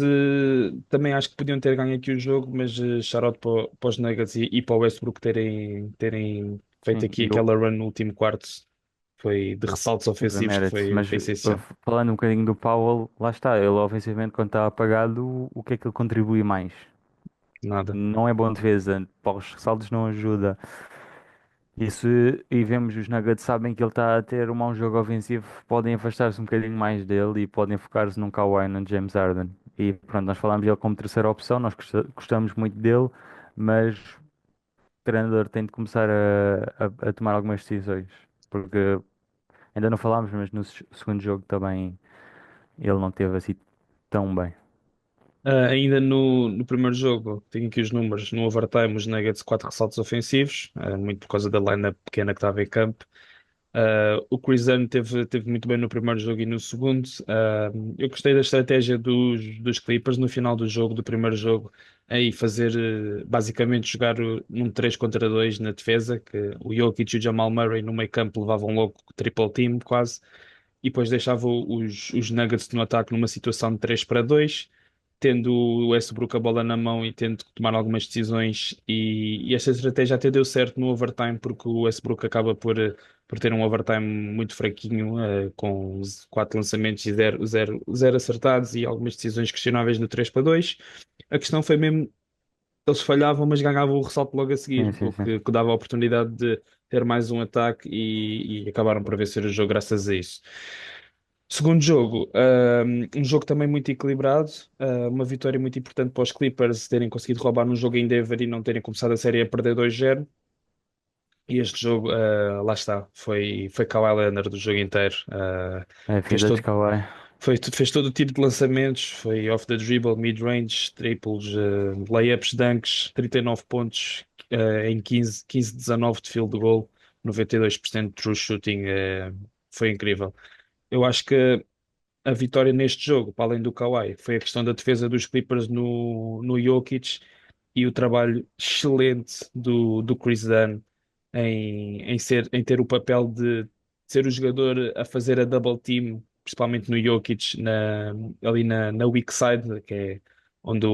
também acho que podiam ter ganho aqui o jogo, mas shout-out para os Nuggets e para o Westbrook terem feito Sim, aqui e eu, aquela run no último quarto. Foi de ressaltos teve ofensivos que mérito, foi, mas foi essencial. falando um bocadinho do Powell, lá está, ele ofensivamente quando está apagado, o que é que ele contribui mais? Nada. Não é bom defesa, para os ressaltos não ajuda. Isso, e vemos os Nuggets sabem que ele está a ter um mau jogo ofensivo, podem afastar-se um bocadinho mais dele e podem focar-se num Kawhi, no James Harden. E pronto, nós falámos dele como terceira opção, nós gostamos muito dele, mas o treinador tem de começar a tomar algumas decisões, porque Ainda não falámos, mas no segundo jogo também ele não teve assim tão bem. Ainda no primeiro jogo, tenho aqui os números. No overtime, os Nuggets 4 ressaltos ofensivos, muito por causa da lineup pequena que estava em campo. O Chris Dunn teve muito bem no primeiro jogo e no segundo. Eu gostei da estratégia dos Clippers no final do jogo, do primeiro jogo, aí fazer basicamente jogar num 3 contra 2 na defesa, que o Jokic e o Jamal Murray no meio campo levavam logo triple team quase, e depois deixava os Nuggets no ataque numa situação de 3 para 2, tendo o Westbrook a bola na mão e tendo que tomar algumas decisões. E esta estratégia até deu certo no overtime, porque o Westbrook acaba por ter um overtime muito fraquinho, com 4 lançamentos e zero acertados e algumas decisões questionáveis no 3 para 2. A questão foi mesmo, eles falhavam, mas ganhavam o ressalto logo a Sim, seguir, sim, o sim. que dava a oportunidade de ter mais um ataque e acabaram por vencer o jogo graças a isso. Segundo jogo, um jogo também muito equilibrado, uma vitória muito importante para os Clippers terem conseguido roubar um jogo em Denver e não terem começado a série a perder 2-0. E este jogo, lá está, foi Kawhi Leonard do jogo inteiro. É, Fez vida de todo, Kawhi. fez todo o tipo de lançamentos, foi off the dribble, mid-range, triples, layups, dunks, 39 pontos, em 15-19 de field goal, 92% true shooting, foi incrível. Eu acho que a vitória neste jogo, para além do Kawhi, foi a questão da defesa dos Clippers no Jokic e o trabalho excelente do Chris Dunn em ter o papel de ser o jogador a fazer a double team, principalmente no Jokic, ali na weak side, que é onde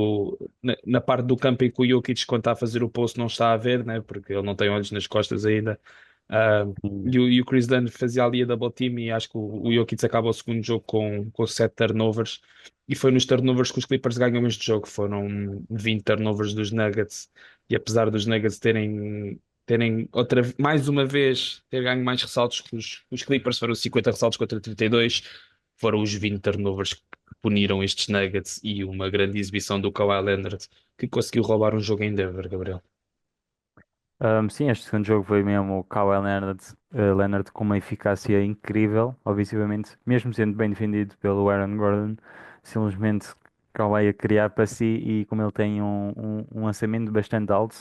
na parte do campo em que o Jokic, quando está a fazer o post, não está a ver, né, porque ele não tem olhos nas costas ainda. Ah, Sim. e o Chris Dunn fazia ali a double team e acho que o Jokic acaba o segundo jogo com 7 turnovers. E foi nos turnovers que os Clippers ganham este jogo. Foram 20 turnovers dos Nuggets. E apesar dos Nuggets terem mais uma vez ter ganho mais ressaltos que os Clippers, foram 50 ressaltos contra 32, foram os 20 turnovers que puniram estes Nuggets e uma grande exibição do Kawhi Leonard, que conseguiu roubar um jogo em Denver, Gabriel. Sim, este segundo jogo foi mesmo o Kawhi Leonard com uma eficácia incrível, obviamente, mesmo sendo bem defendido pelo Aaron Gordon, simplesmente Kawhi a criar para si e como ele tem um lançamento bastante alto,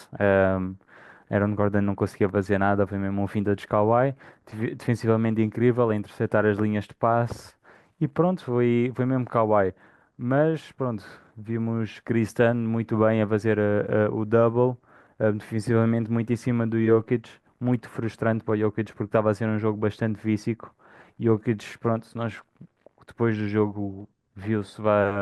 Aaron Gordon não conseguia fazer nada, foi mesmo um fim de Kawhi, defensivamente incrível, a interceptar as linhas de passe e pronto, foi mesmo Kawhi. Mas pronto, vimos Cristiano muito bem a fazer o double defensivamente muito em cima do Jokic, muito frustrante para o Jokic porque estava a ser um jogo bastante físico. Jokic, pronto, nós depois do jogo viu-se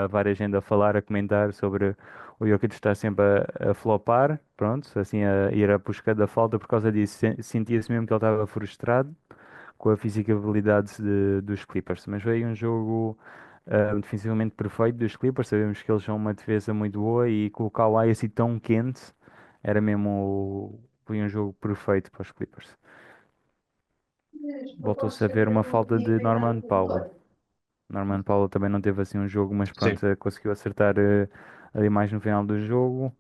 várias gente a falar, a comentar sobre o Jokic estar sempre a flopar, pronto, assim a ir a busca da falta por causa disso. Sentia-se mesmo que ele estava frustrado com a fisicalidade dos Clippers. Mas veio um jogo defensivamente perfeito dos Clippers. Sabemos que eles são uma defesa muito boa e com o Kawhi assim tão quente, era mesmo. Foi um jogo perfeito para os Clippers. Voltou-se a ver uma falta de Norman Powell. Norman Powell também não teve assim um jogo, mas Sim. pronto, conseguiu acertar ali mais no final do jogo.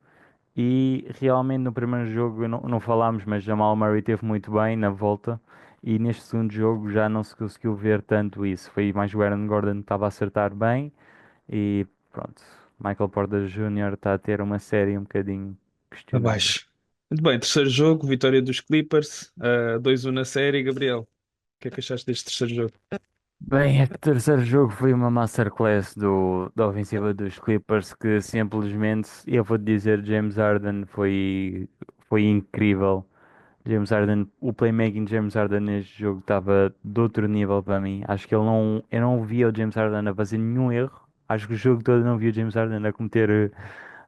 E realmente no primeiro jogo não falámos, mas Jamal Murray teve muito bem na volta. E neste segundo jogo já não se conseguiu ver tanto isso. Foi mais o Aaron Gordon que estava a acertar bem. E pronto, Michael Porter Jr. está a ter uma série um bocadinho questionável. Abaixo. Muito bem, terceiro jogo, vitória dos Clippers, 2-1 na série. Gabriel, o que é que achaste deste terceiro jogo? Bem, o terceiro jogo foi uma masterclass da ofensiva dos Clippers que simplesmente, eu vou te dizer, James Harden foi incrível. James Harden, o playmaking de James Harden neste jogo estava de outro nível para mim. Acho que eu não via o James Harden a fazer nenhum erro. Acho que o jogo todo eu não via o James Harden a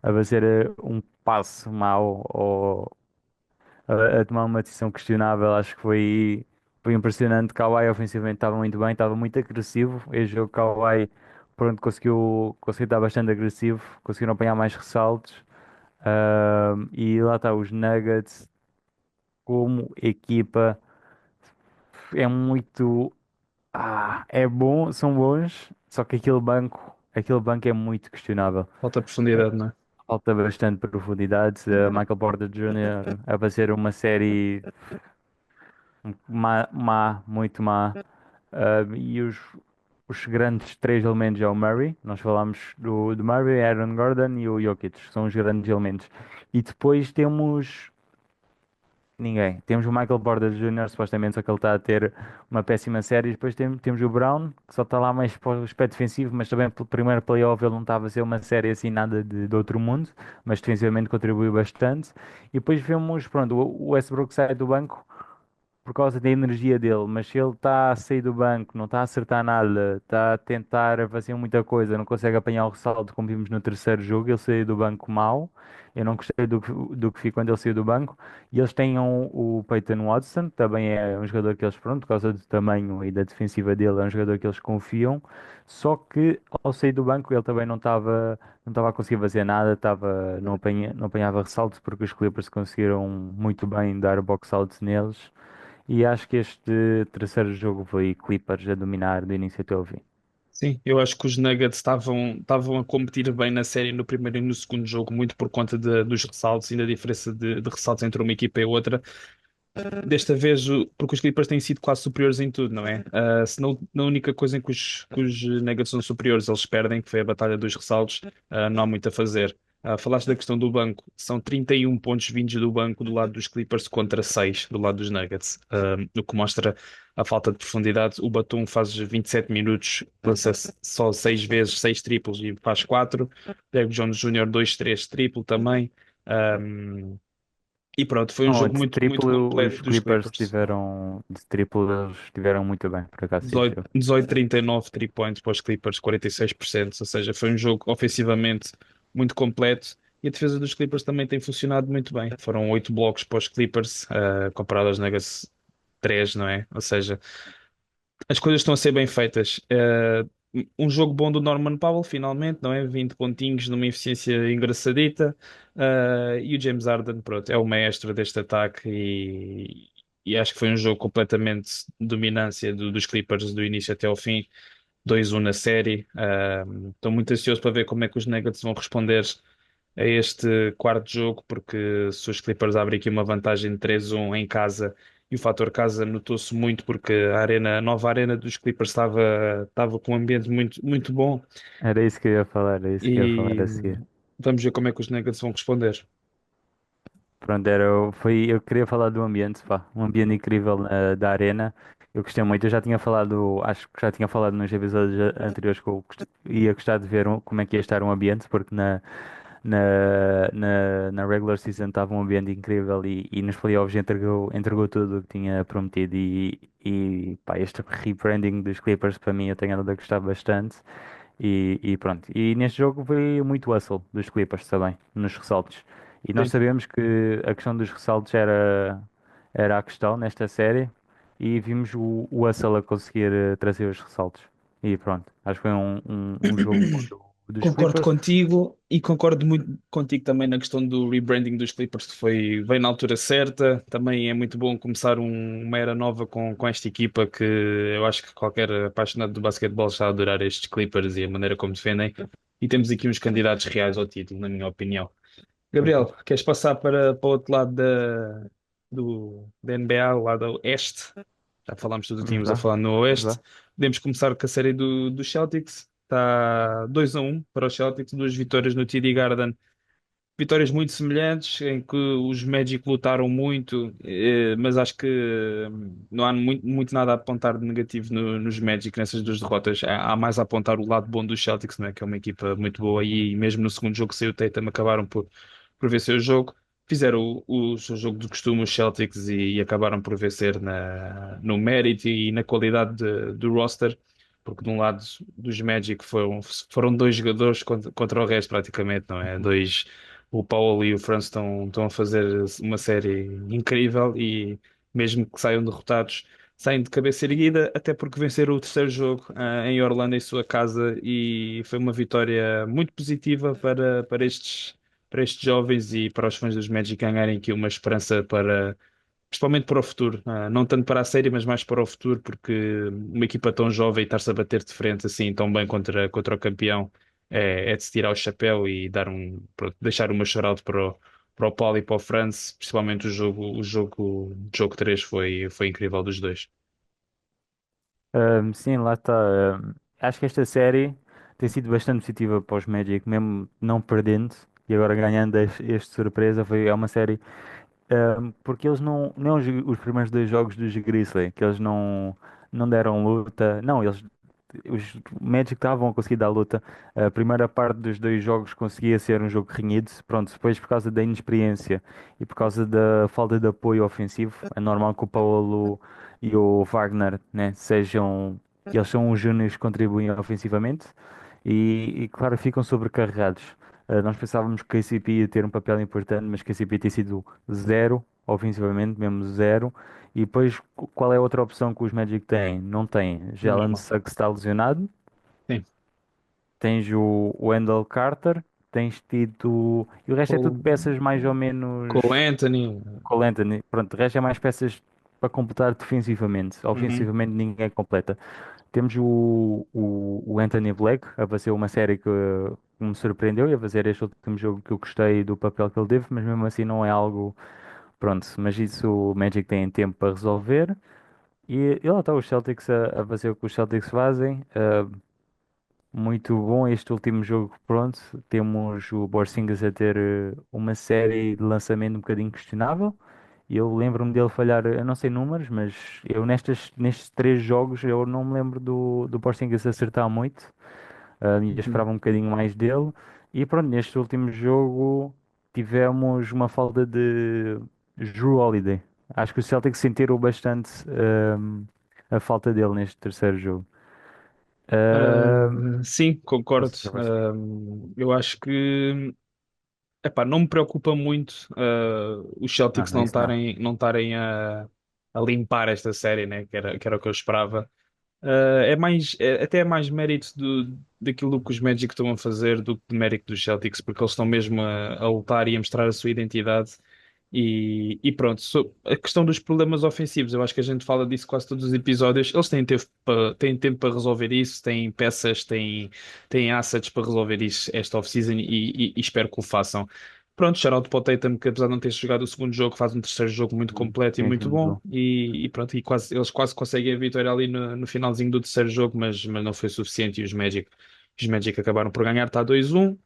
a fazer um passo mau ou a tomar uma decisão questionável. Acho que foi impressionante. Kawhi ofensivamente estava muito bem, estava muito agressivo. Este jogo Kawhi, pronto, conseguiu estar bastante agressivo, conseguiram apanhar mais ressaltos. E lá está os Nuggets como equipa. É muito. É bom, são bons, só que aquele banco é muito questionável. Falta É, profundidade, não é? falta bastante profundidade. Michael Porter Jr. a fazer uma série muito má. E os grandes três elementos é o Murray, nós falámos do Murray, Aaron Gordon e o Jokic, são os grandes elementos. E depois temos ninguém. Temos o Michael Porter Jr., supostamente, só que ele está a ter uma péssima série. E depois temos o Brown, que só está lá mais para o aspecto defensivo, mas também pelo primeiro playoff ele não estava a ser uma série assim nada de outro mundo, mas defensivamente contribuiu bastante. E depois vemos, pronto, o Westbrook sai do banco por causa da energia dele, mas se ele está a sair do banco, não está a acertar nada, está a tentar fazer muita coisa, não consegue apanhar o ressalto como vimos no terceiro jogo, ele saiu do banco mal. Eu não gostei do que vi quando ele saiu do banco. E eles têm o Peyton Watson, também é um jogador que eles, pronto, por causa do tamanho e da defensiva dele, é um jogador que eles confiam. Só que ao sair do banco ele também não estava a conseguir fazer nada, não apanhava ressaltos porque os Clippers conseguiram muito bem dar box out neles. E acho que este terceiro jogo foi Clippers a dominar do início até ao fim. Sim, eu acho que os Nuggets estavam a competir bem na série no primeiro e no segundo jogo, muito por conta dos ressaltos e da diferença de ressaltos entre uma equipa e outra. Desta vez, porque os Clippers têm sido quase superiores em tudo, não é? Se não, na única coisa em que os Nuggets são superiores, eles perdem, que foi a batalha dos ressaltos, não há muito a fazer. Falaste da questão do banco, são 31 pontos vindos do banco do lado dos Clippers contra 6 do lado dos Nuggets, o que mostra a falta de profundidade. O Batum faz 27 minutos, lança só 6 vezes, 6 triplos e faz 4. Derrick Jones Jr. 2-3 triplo também. Um, e pronto, foi um Oh, jogo de muito, muito triplo, completo os dos Clippers Clippers. tiveram. De triplo, eles tiveram muito bem, por acaso, sim, 18, senhor. 18-39 3 points para os Clippers, 46%. Ou seja, foi um jogo ofensivamente muito completo. E a defesa dos Clippers também tem funcionado muito bem. Foram 8 blocos para os Clippers, comparado aos Nuggets 3, não é? Ou seja, as coisas estão a ser bem feitas. Um jogo bom do Norman Powell, finalmente, não é? 20 pontinhos numa eficiência engraçadita. E o James Harden, pronto, é o maestro deste ataque e acho que foi um jogo completamente de dominância dos Clippers do início até ao fim. 2-1 na série. Estou muito ansioso para ver como é que os Nuggets vão responder a este quarto jogo, porque se os Clippers abrem aqui uma vantagem de 3-1 em casa, e o fator casa notou-se muito porque a nova arena dos Clippers estava com um ambiente muito, muito bom, Era isso que eu ia falar, era isso que eu ia falar a e seguir. vamos ver como é que os Nuggets vão responder. Pronto, eu queria falar do ambiente, pá, um ambiente incrível da arena. Eu gostei muito, eu já tinha falado, acho que já tinha falado nos episódios anteriores que eu ia gostar de ver como é que ia estar um ambiente, porque na regular season estava um ambiente incrível e nos playoffs entregou tudo o que tinha prometido e pá, este rebranding dos Clippers para mim eu tenho andado a gostar bastante e pronto. E neste jogo foi muito hustle dos Clippers também, nos ressaltos. E nós Sim. sabemos que a questão dos ressaltos era a questão nesta série e vimos o hustle a conseguir trazer os ressaltos. E pronto, acho que foi um jogo bom dos Concordo Clippers. contigo e concordo muito contigo também na questão do rebranding dos Clippers, que veio na altura certa. Também é muito bom começar uma era nova com esta equipa, que eu acho que qualquer apaixonado do basquetebol está a adorar estes Clippers e a maneira como defendem. E temos aqui uns candidatos reais ao título, na minha opinião. Gabriel, queres passar para o outro lado da NBA, o lado oeste? Já falámos tudo o que Vamos tínhamos a lá, falar no vamos oeste. lá. Podemos começar com a série dos Celtics. Está 2-1 para os Celtics, duas vitórias no TD Garden. Vitórias muito semelhantes, em que os Magic lutaram muito, mas acho que não há muito nada a apontar de negativo nos Magic nessas duas derrotas. Há mais a apontar o lado bom dos Celtics, não é? Que é uma equipa muito boa e mesmo no segundo jogo que saiu o Tatum acabaram por vencer o jogo. Fizeram o seu jogo de costume os Celtics e acabaram por vencer no mérito e na qualidade do roster, porque de um lado dos Magic foram dois jogadores contra o resto praticamente, não é? Dois, o Paulo e o Franz estão a fazer uma série incrível e mesmo que saiam derrotados, saem de cabeça erguida, até porque venceram o terceiro jogo em Orlando, em sua casa, e foi uma vitória muito positiva para estes jovens e para os fãs dos Magic ganharem aqui uma esperança principalmente para o futuro. Não tanto para a série, mas mais para o futuro, porque uma equipa tão jovem estar-se a bater de frente assim tão bem contra o campeão é de se tirar o chapéu e pronto, deixar uma chorada para o Paulo e para o France, principalmente o jogo 3 foi incrível dos dois. Sim, lá está. Acho que esta série tem sido bastante positiva para os Magic, mesmo não perdendo e agora ganhando este surpresa. É uma série. Porque eles não os primeiros dois jogos dos Grizzly, que eles não deram luta. Não, os Magic estavam a conseguir dar luta. A primeira parte dos dois jogos conseguia ser um jogo renhido. Pronto, depois por causa da inexperiência e por causa da falta de apoio ofensivo, é normal que o Paulo e o Wagner, né, sejam, eles são os júniores que contribuem ofensivamente e claro, ficam sobrecarregados. Nós pensávamos que a KCP ia ter um papel importante, mas que a KCP tem sido zero, ofensivamente, mesmo zero. E depois, qual é a outra opção que os Magic têm? Não tem. Jalen Normal. Suggs está lesionado. Sim. Tens o Wendell Carter. Tens tido. E o resto é tudo Com, peças mais ou com menos. o Anthony. Cole Anthony. Pronto, o resto é mais peças para completar defensivamente. Uhum, Ofensivamente ninguém completa. Temos o Anthony Black a fazer uma série que me surpreendeu e a fazer este último jogo que eu gostei do papel que ele teve, mas mesmo assim não é algo. Pronto, mas isso o Magic tem tempo para resolver. E lá está os Celtics a fazer o que os Celtics fazem. Muito bom este último jogo, pronto. Temos o Porzingis a ter uma série de lançamento um bocadinho questionável. E eu lembro-me dele falhar, eu não sei números, mas eu nestes três jogos eu não me lembro do Porzingis acertar muito. E eu uhum. esperava um bocadinho mais dele. E pronto, neste último jogo tivemos uma falta de Jrue Holiday. Acho que os Celtics sentiram bastante a falta dele neste terceiro jogo. Sim, Não concordo. sei se é você. Eu acho que epá, não me preocupa muito os Ah, Celtics não, isso não. não estarem a limpar esta série, né? Que era o que eu esperava. Até é mais mérito daquilo que os Magic estão a fazer do que de mérito dos Celtics, porque eles estão mesmo a lutar e a mostrar a sua identidade. E pronto, a questão dos problemas ofensivos, eu acho que a gente fala disso quase todos os episódios. Eles têm tempo para resolver isso, têm peças, têm assets para resolver isso esta off-season e espero que o façam. Pronto, shout-out para o Tatum, que apesar de não ter jogado o segundo jogo, faz um terceiro jogo muito completo e Sim, sim, muito muito bom. bom. E pronto, eles quase conseguem a vitória ali no finalzinho do terceiro jogo, mas não foi suficiente e os Magic acabaram por ganhar, está 2-1.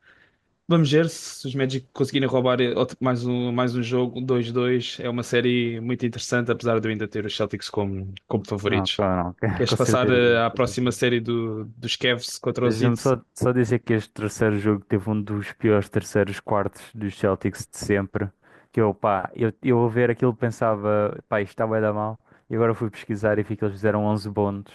Vamos ver se os Magic conseguirem roubar mais um jogo, 2-2. É uma série muito interessante, apesar de eu ainda ter os Celtics como Não, favoritos. claro, não, Queres com passar certeza. à Com próxima certeza. série dos Cavs contra os Deixa-me Heat? só dizer que este terceiro jogo teve um dos piores terceiros quartos dos Celtics de sempre. Que eu, pá, eu a ver aquilo pensava, pá, isto está bué da mal. E agora fui pesquisar e vi que eles fizeram 11 pontos.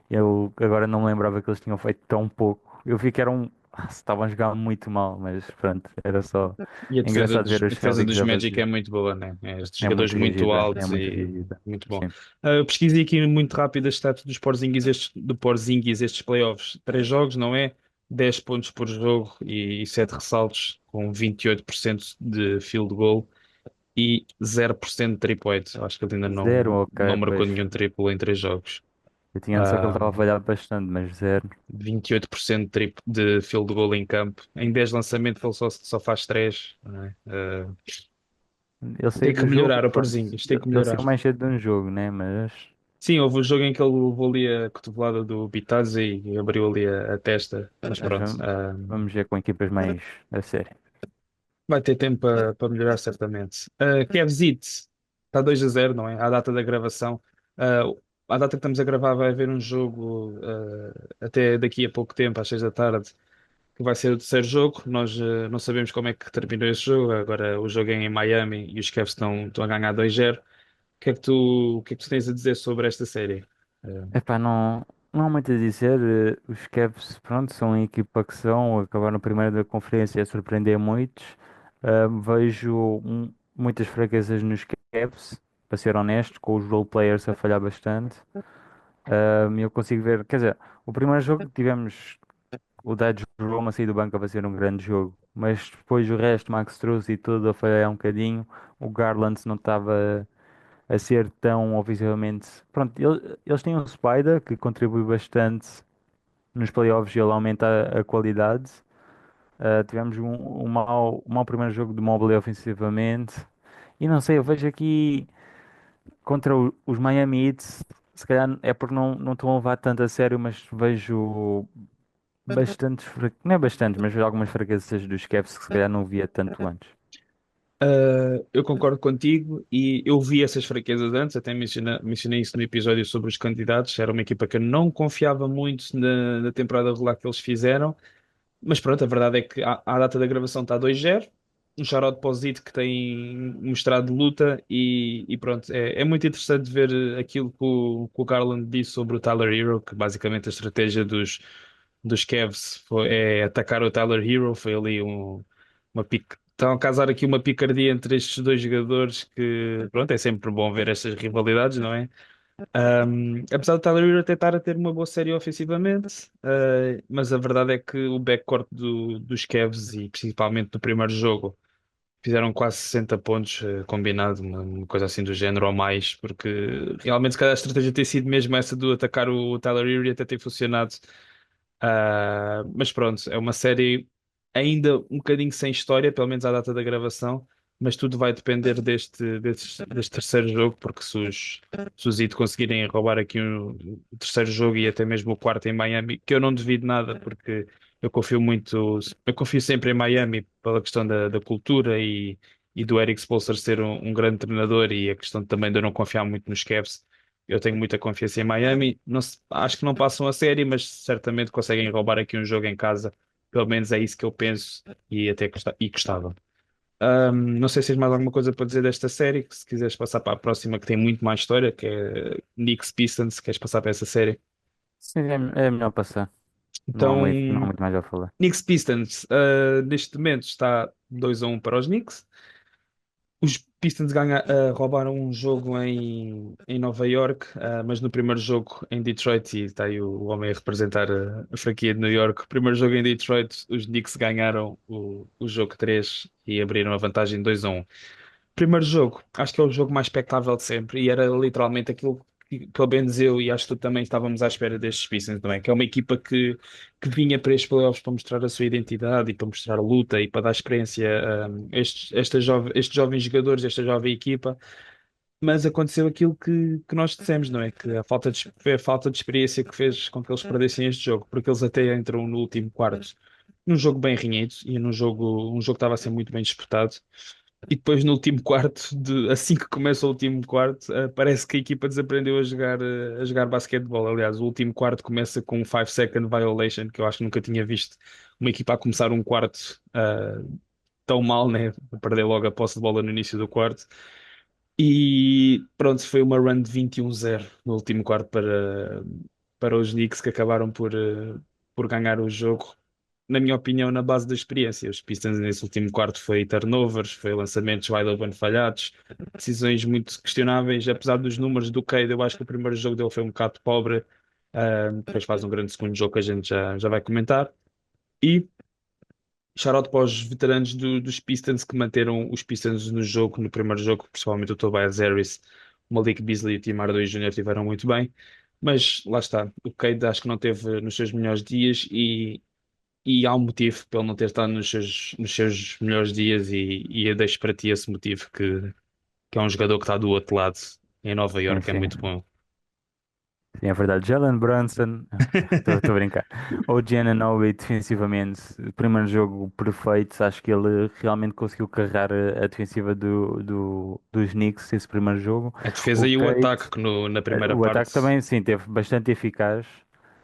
Eu agora não me lembrava que eles tinham feito tão pouco. Eu vi que eram, estavam a jogar muito mal, mas pronto, era só E engraçado ver a os defesa Celtics dos a Magic fazer. é muito boa, né? É de É jogadores muito muito rígida, é altos muito e rígida. muito bom. Sim. Eu pesquisei aqui muito rápido as stats do Porzingis estes playoffs. Três jogos, não é? 10 pontos por jogo e 7 ressaltos, com 28% de field goal e 0% de 3-point. Acho que ele ainda Zero, ok, não marcou pois. nenhum triplo em três jogos. Eu tinha noção que ele Ah, estava a falhar bastante, mas zero. 28% de field goal em campo. Em 10 lançamentos ele só faz 3. Ele Tem saiu que do jogo, melhorar o pronto. Porzingis, tem que Ele melhorar. saiu mais cedo de um jogo, né? Mas Sim, houve um jogo em que ele levou ali a cotovelada do Bitadze e abriu ali a testa, mas nós pronto, vamos ver com equipas mais a sério. vai ter tempo para melhorar certamente. Kevzit está 2-0, não é? À data da gravação. Uh, à data que estamos a gravar vai haver um jogo até daqui a pouco tempo, às 6 da tarde, que vai ser o terceiro jogo. Nós não sabemos como é que terminou esse jogo. Agora o jogo é em Miami e os Cavs estão a ganhar 2-0. O que é que tu tens a dizer sobre esta série? Uh, Epá, não há muito a dizer. Os Cavs, pronto, são a equipa que são, acabaram primeiro da conferência a surpreender muitos. Vejo muitas fraquezas nos Cavs, para ser honesto, com os role players a falhar bastante. Eu consigo ver, quer dizer, o primeiro jogo tivemos o Dodge Roma a sair do banco a fazer um grande jogo, mas depois o resto, Max Strus e tudo a falhar um bocadinho. O Garland não estava a ser tão ofensivamente. Pronto, eles têm um Spider que contribui bastante nos playoffs e ele aumenta a qualidade. Tivemos um mau primeiro jogo de Mobley ofensivamente. E não sei, eu vejo aqui contra os Miami Heat. se calhar é porque não estou a levar tanto a sério, mas vejo não é bastantes, mas vejo algumas fraquezas dos Cavs que se calhar não via tanto antes. Eu concordo contigo e eu vi essas fraquezas antes, até mencionei isso no episódio sobre os candidatos. Era uma equipa que eu não confiava muito na temporada regular que eles fizeram, mas pronto, a verdade é que à data da gravação está 2-0. Um shout-out para o Zito que tem mostrado luta e pronto, é muito interessante ver aquilo que o Garland disse sobre o Tyler Hero, que basicamente a estratégia dos Cavs é atacar o Tyler Hero. Foi ali uma pique. Estão a causar aqui uma picardia entre estes dois jogadores que, pronto, é sempre bom ver estas rivalidades, não é? Apesar do Tyler Hero até estar a ter uma boa série ofensivamente, mas a verdade é que o backcourt dos Cavs e principalmente no primeiro jogo fizeram quase 60 pontos, combinado, uma coisa assim do género ou mais, porque realmente se calhar a estratégia tem sido mesmo essa do atacar o Tyler Hero e até ter funcionado. Mas pronto, é uma série ainda um bocadinho sem história, pelo menos à data da gravação, mas tudo vai depender deste terceiro jogo, porque se os Heat conseguirem roubar aqui o terceiro jogo e até mesmo o quarto em Miami, que eu não duvido nada, porque eu confio sempre em Miami pela questão da cultura e do Eric Spoelstra ser um grande treinador e a questão também de eu não confiar muito nos Cavs. Eu tenho muita confiança em Miami. Acho que não passam a série, mas certamente conseguem roubar aqui um jogo em casa. Pelo menos é isso que eu penso e até gostava. Não sei se tens mais alguma coisa para dizer desta série, que se quiseres passar para a próxima, que tem muito mais história, que é Knicks Pistons, queres passar para essa série? Sim, é melhor passar. Então, Não há muito mais a falar. Knicks Pistons, neste momento está 2-1 para os Knicks. Os Pistons roubaram um jogo em Nova York, mas no primeiro jogo em Detroit, e está aí o homem a representar a franquia de New York. Primeiro jogo em Detroit, os Knicks ganharam o jogo 3 e abriram a vantagem 2-1. Primeiro jogo, acho que é o jogo mais espectável de sempre e era literalmente aquilo que pelo menos eu e acho que tu também estávamos à espera destes Pistons também, que é uma equipa que vinha para estes playoffs para mostrar a sua identidade e para mostrar luta e para dar experiência a estes jovens jogadores, esta jovem equipa, mas aconteceu aquilo que nós dissemos, não é? Que foi a falta de experiência que fez com que eles perdessem este jogo, porque eles até entram no último quarto num jogo bem renhido e um jogo que estava a ser muito bem disputado. E depois no último quarto, assim que começa o último quarto, parece que a equipa desaprendeu a jogar basquetebol. Aliás, o último quarto começa com um 5 second violation, que eu acho que nunca tinha visto uma equipa a começar um quarto tão mal, né? A perder logo a posse de bola no início do quarto. E pronto, foi uma run de 21-0 no último quarto para os Knicks, que acabaram por ganhar o jogo, na minha opinião, na base da experiência. Os Pistons nesse último quarto foi turnovers, foi lançamentos wide open falhados, decisões muito questionáveis, apesar dos números do Cade. Eu acho que o primeiro jogo dele foi um bocado pobre. Depois faz um grande segundo jogo que a gente já vai comentar. E shout-out para os veteranos dos Pistons que manteram os Pistons no jogo, no primeiro jogo, principalmente o Tobias Harris, o Malik Beasley e o Tim Hardaway Jr. estiveram muito bem. Mas lá está, o Cade acho que não teve nos seus melhores dias e há um motivo para ele não ter estado nos seus melhores dias e eu deixo para ti esse motivo que é um jogador que está do outro lado em Nova Sim, Iorque, é muito sim. bom. Sim, é verdade. Jalen Brunson, estou a brincar. O Giannonobi defensivamente, primeiro jogo perfeito. Acho que ele realmente conseguiu carregar a defensiva dos Knicks esse primeiro jogo. A defesa O e o Cade, ataque que na primeira o ataque parte. também, sim, teve bastante eficaz.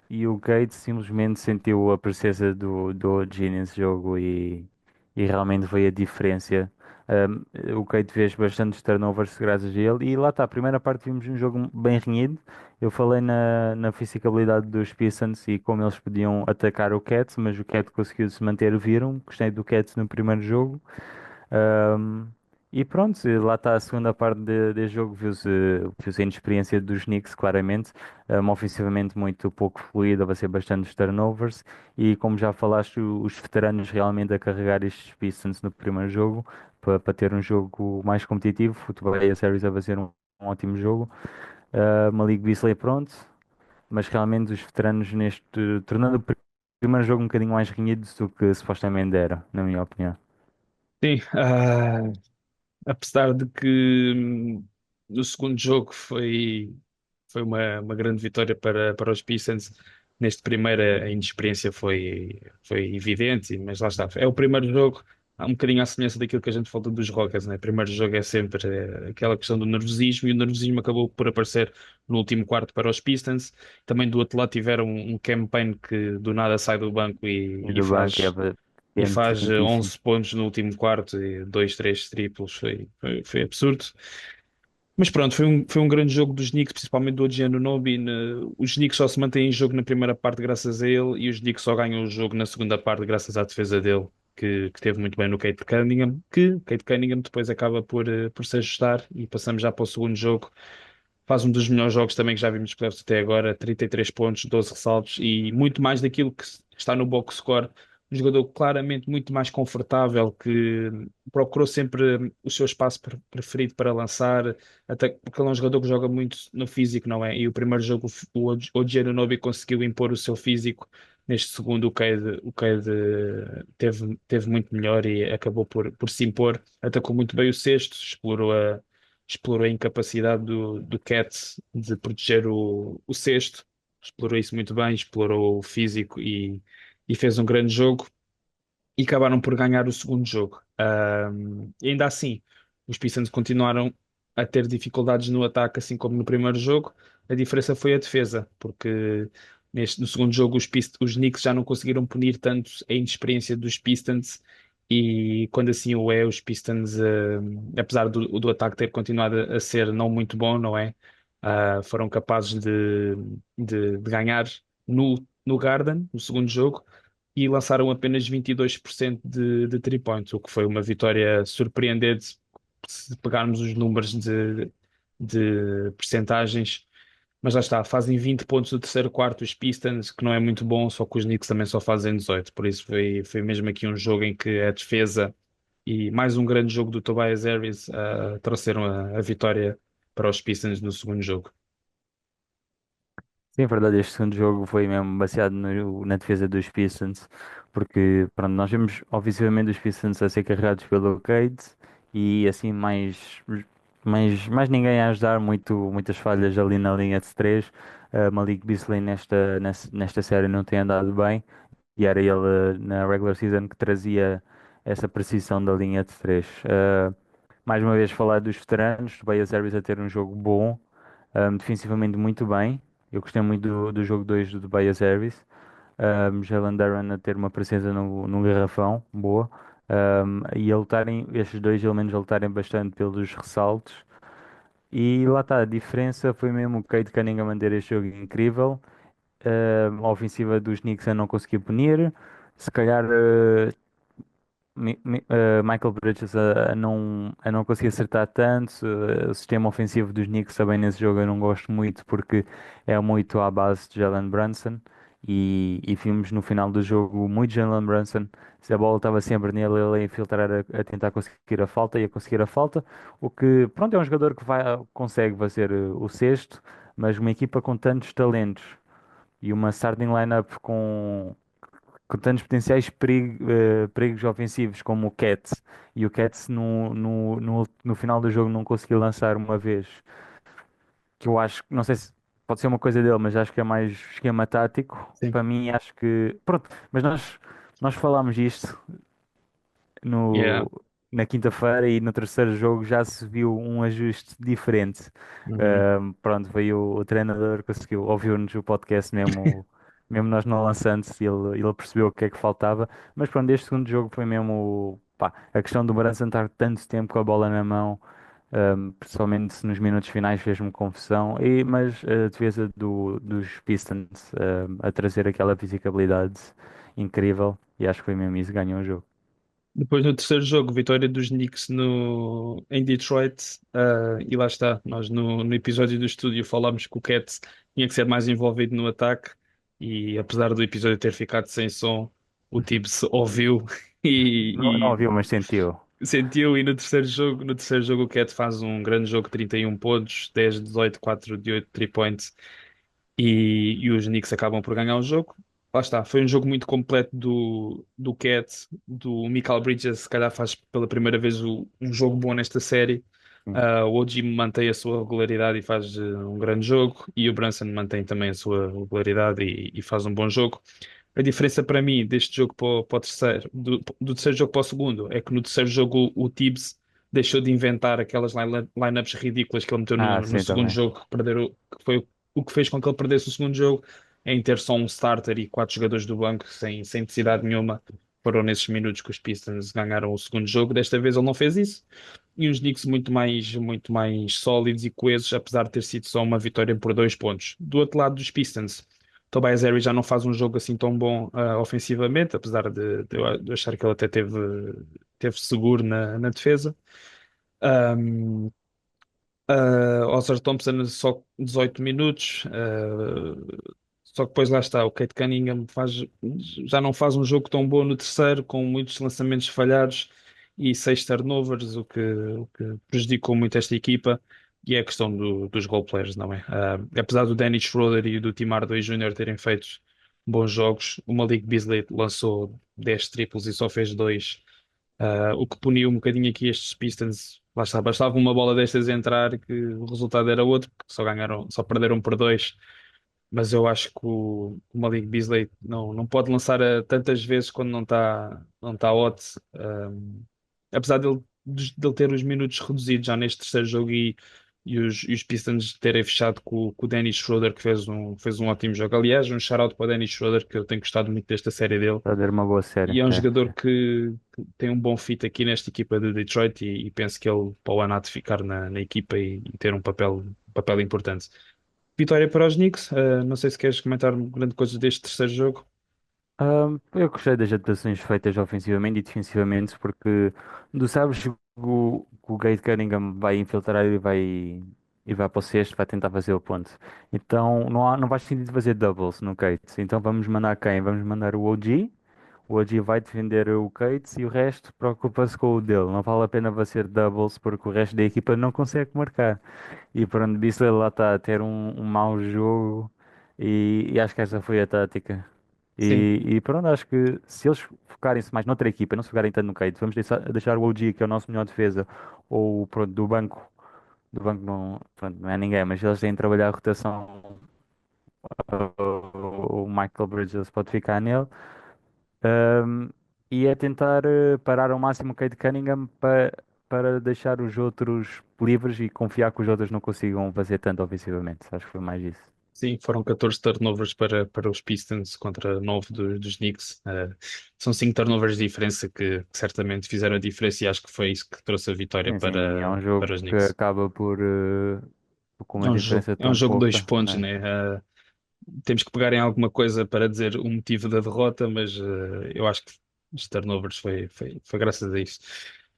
E o Cade simplesmente sentiu a presença do OG nesse jogo e realmente veio a diferença. Um, o Cade fez bastantes turnovers graças a ele. E lá está, a primeira parte vimos um jogo bem renhido. Eu falei na fisicalidade dos Pistons e como eles podiam atacar o Cats, mas o Cat conseguiu se manter viram. Gostei do Cats no primeiro jogo. Ahm, e pronto, lá está a segunda parte deste jogo. Viu-se a inexperiência dos Knicks, claramente. Ofensivamente muito pouco fluida, vai ser bastantes turnovers. E como já falaste, os veteranos realmente a carregar estes Pistons no primeiro jogo para ter um jogo mais competitivo. O Tobias Harris vai ser um ótimo jogo. Malik Beasley, pronto, mas realmente os veteranos tornando o primeiro jogo um bocadinho mais renhido do que supostamente era, na minha opinião. Sim, apesar de que no segundo jogo foi uma grande vitória para os Pistons. Neste primeiro, a inexperiência foi evidente, mas lá está. É o primeiro jogo, há um bocadinho à semelhança daquilo que a gente falou dos Rockets, né? O primeiro jogo é sempre aquela questão do nervosismo, e o nervosismo acabou por aparecer no último quarto para os Pistons. Também do outro lado tiveram um campaign que do nada sai do banco E e do banco é e quente, faz quentíssimo. 11 pontos no último quarto e 2, 3 triplos. Foi absurdo. Mas pronto, foi um grande jogo dos Knicks, principalmente do Odiano Nobi. Os Knicks só se mantêm em jogo na primeira parte graças a ele, e os Knicks só ganham o jogo na segunda parte graças à defesa dele, que teve muito bem no Kate Cunningham, que Kate Cunningham depois acaba por se ajustar, e passamos já para o segundo jogo. Faz um dos melhores jogos também que já vimos nos playoffs até agora: 33 pontos, 12 ressaltos e muito mais daquilo que está no box score. Um jogador claramente muito mais confortável, que procurou sempre o seu espaço preferido para lançar, até porque ele é um jogador que joga muito no físico, não é? E o primeiro jogo o OG Anunoby conseguiu impor o seu físico. Neste segundo, o Cade teve muito melhor e acabou por se impor. Atacou muito bem o sexto, explorou a incapacidade do Cat de proteger o cesto, explorou isso muito bem, explorou o físico e fez um grande jogo, e acabaram por ganhar o segundo jogo. E ainda assim, os Pistons continuaram a ter dificuldades no ataque, assim como no primeiro jogo. A diferença foi a defesa, porque no segundo jogo os Knicks já não conseguiram punir tanto a inexperiência dos Pistons. E quando assim o é, os Pistons, apesar do ataque ter continuado a ser não muito bom, não é? Foram capazes de ganhar no Garden, no segundo jogo, e lançaram apenas 22% de 3 points, o que foi uma vitória surpreendente se pegarmos os números de percentagens. Mas lá está, fazem 20 pontos no terceiro quarto os Pistons, que não é muito bom, só que os Knicks também só fazem 18. Por isso foi mesmo aqui um jogo em que a defesa e mais um grande jogo do Tobias Harris trouxeram a vitória para os Pistons no segundo jogo. Sim, é verdade, este segundo jogo foi mesmo baseado na defesa dos Pistons, porque pronto, nós vemos ofensivamente os Pistons a ser carregados pelo Cade e assim mais ninguém a ajudar, muitas falhas ali na linha de três. Malik Beasley nesta série não tem andado bem e era ele na regular season que trazia essa precisão da linha de três. Mais uma vez falar dos veteranos, Tobias Harris a ter um jogo bom, defensivamente muito bem. Eu gostei muito do jogo 2 do Tobias Harris. Jalen Duren a ter uma presença no garrafão boa. E a lutarem, estes dois elementos a lutarem bastante pelos ressaltos. E lá está, a diferença foi mesmo o Cade Cunningham manter este jogo incrível. A ofensiva dos Knicks a não conseguir punir. Se calhar Michael Bridges a não conseguir acertar tanto. O sistema ofensivo dos Knicks também nesse jogo eu não gosto muito porque é muito à base de Jalen Brunson. E vimos no final do jogo muito Jalen Brunson. Se a bola estava sempre nele, ele a infiltrar a tentar conseguir a falta e a conseguir a falta. O que, pronto, é um jogador que consegue fazer o sexto, mas uma equipa com tantos talentos e uma starting lineup com tantos potenciais perigos ofensivos como o Cats e o Cats no final do jogo não conseguiu lançar uma vez, que eu acho, não sei se pode ser uma coisa dele, mas acho que é mais esquema tático. Sim. Para mim, acho que, pronto, mas nós falámos isto Yeah. no, na quinta-feira e no terceiro jogo já se viu um ajuste diferente. Uhum. Pronto, veio o treinador, conseguiu, ouviu-nos o podcast mesmo nós não lançando, ele percebeu o que é que faltava. Mas pronto, este segundo jogo foi mesmo, pá, a questão do Brunson estar tanto tempo com a bola na mão, principalmente nos minutos finais, fez-me confusão. Mas a defesa dos Pistons, a trazer aquela fisicalidade incrível, e acho que foi mesmo isso que ganhou o jogo. Depois no terceiro jogo, vitória dos Knicks em Detroit, e lá está, nós no episódio do estúdio falámos que o Cat tinha que ser mais envolvido no ataque, e apesar do episódio ter ficado sem som, o Tibbs ouviu Não e ouviu, mas sentiu. sentiu. E no terceiro jogo o Cat faz um grande jogo: 31 pontos, 10 de 18, 4 de 8 3 points, e os Knicks acabam por ganhar o jogo. Lá está, foi um jogo muito completo do Cat, do Michael Bridges. Se calhar faz pela primeira vez um jogo bom nesta série. Sim. O OG mantém a sua regularidade e faz um grande jogo, e o Brunson mantém também a sua regularidade e faz um bom jogo. A diferença para mim deste jogo para o terceiro, do terceiro jogo para o segundo, é que no terceiro jogo o Tibbs deixou de inventar aquelas lineups ridículas que ele meteu Ah, no sim, segundo também. jogo, que foi o que fez com que ele perdesse o segundo jogo, em ter só um starter e quatro jogadores do banco sem necessidade nenhuma. Foram nesses minutos que os Pistons ganharam o segundo jogo. Desta vez ele não fez isso. E uns Knicks muito mais sólidos e coesos, apesar de ter sido só uma vitória por 2 pontos. Do outro lado dos Pistons, Tobias Harris já não faz um jogo assim tão bom ofensivamente, apesar de eu achar que ele até teve seguro na defesa. Um, Oscar Thompson só 18 minutos. Só que depois lá está, o Kate Cunningham já não faz um jogo tão bom no terceiro, com muitos lançamentos falhados e 6 turnovers, o que prejudicou muito esta equipa. E é a questão dos role players, não é? Apesar do Dennis Schroeder e do Tim Hardaway Jr. terem feito bons jogos, o Malik Beasley lançou 10 triplos e só fez dois, o que puniu um bocadinho aqui estes Pistons. Lá está, bastava uma bola destas entrar que o resultado era outro, porque só perderam por dois. Mas eu acho que o Malik Beasley não pode lançar tantas vezes quando não tá hot. Apesar dele ter os minutos reduzidos já neste terceiro jogo e os Pistons terem fechado com o Dennis Schroeder, que fez um ótimo jogo. Aliás, um shout-out para o Dennis Schroeder, que eu tenho gostado muito desta série dele. Está a dar uma boa série. E é um É. jogador que tem um bom fit aqui nesta equipa de Detroit e penso que ele para o ano há de ficar na equipa e ter um papel importante. Vitória para os Knicks. Não sei se queres comentar grande coisa deste terceiro jogo. Eu gostei das atuações feitas ofensivamente e defensivamente, porque tu sabes que o Gate Cunningham vai infiltrar e vai para o cesto, vai tentar fazer o ponto. Então não faz sentido fazer doubles no Kate. Então vamos mandar quem? Vamos mandar o OG. O OG vai defender o Kate e o resto preocupa-se com o dele. Não vale a pena fazer doubles porque o resto da equipa não consegue marcar. E pronto, Bissell lá está a ter um mau jogo e acho que essa foi a tática. Sim, E pronto, acho que se eles focarem-se mais noutra equipa, não se focarem tanto no Kate, vamos deixar o OG, que é o nosso melhor defesa, ou pronto, do banco não, pronto, não é ninguém, mas eles têm de trabalhar a rotação, o Michael Bridges pode ficar nele. Um, e é tentar parar ao máximo o Cade Cunningham para deixar os outros livres e confiar que os outros não consigam fazer tanto ofensivamente. Acho que foi mais isso. sim, foram 14 turnovers para os Pistons contra 9 dos Knicks. São 5 turnovers de diferença que certamente fizeram a diferença e acho que foi isso que trouxe a vitória Sim, sim, é um para jogo os que Knicks. acaba com É uma um jogo, diferença é um tão jogo de dois pouca, pontos, né? né? Temos que pegar em alguma coisa para dizer o motivo da derrota, mas eu acho que os turnovers foi graças a isso.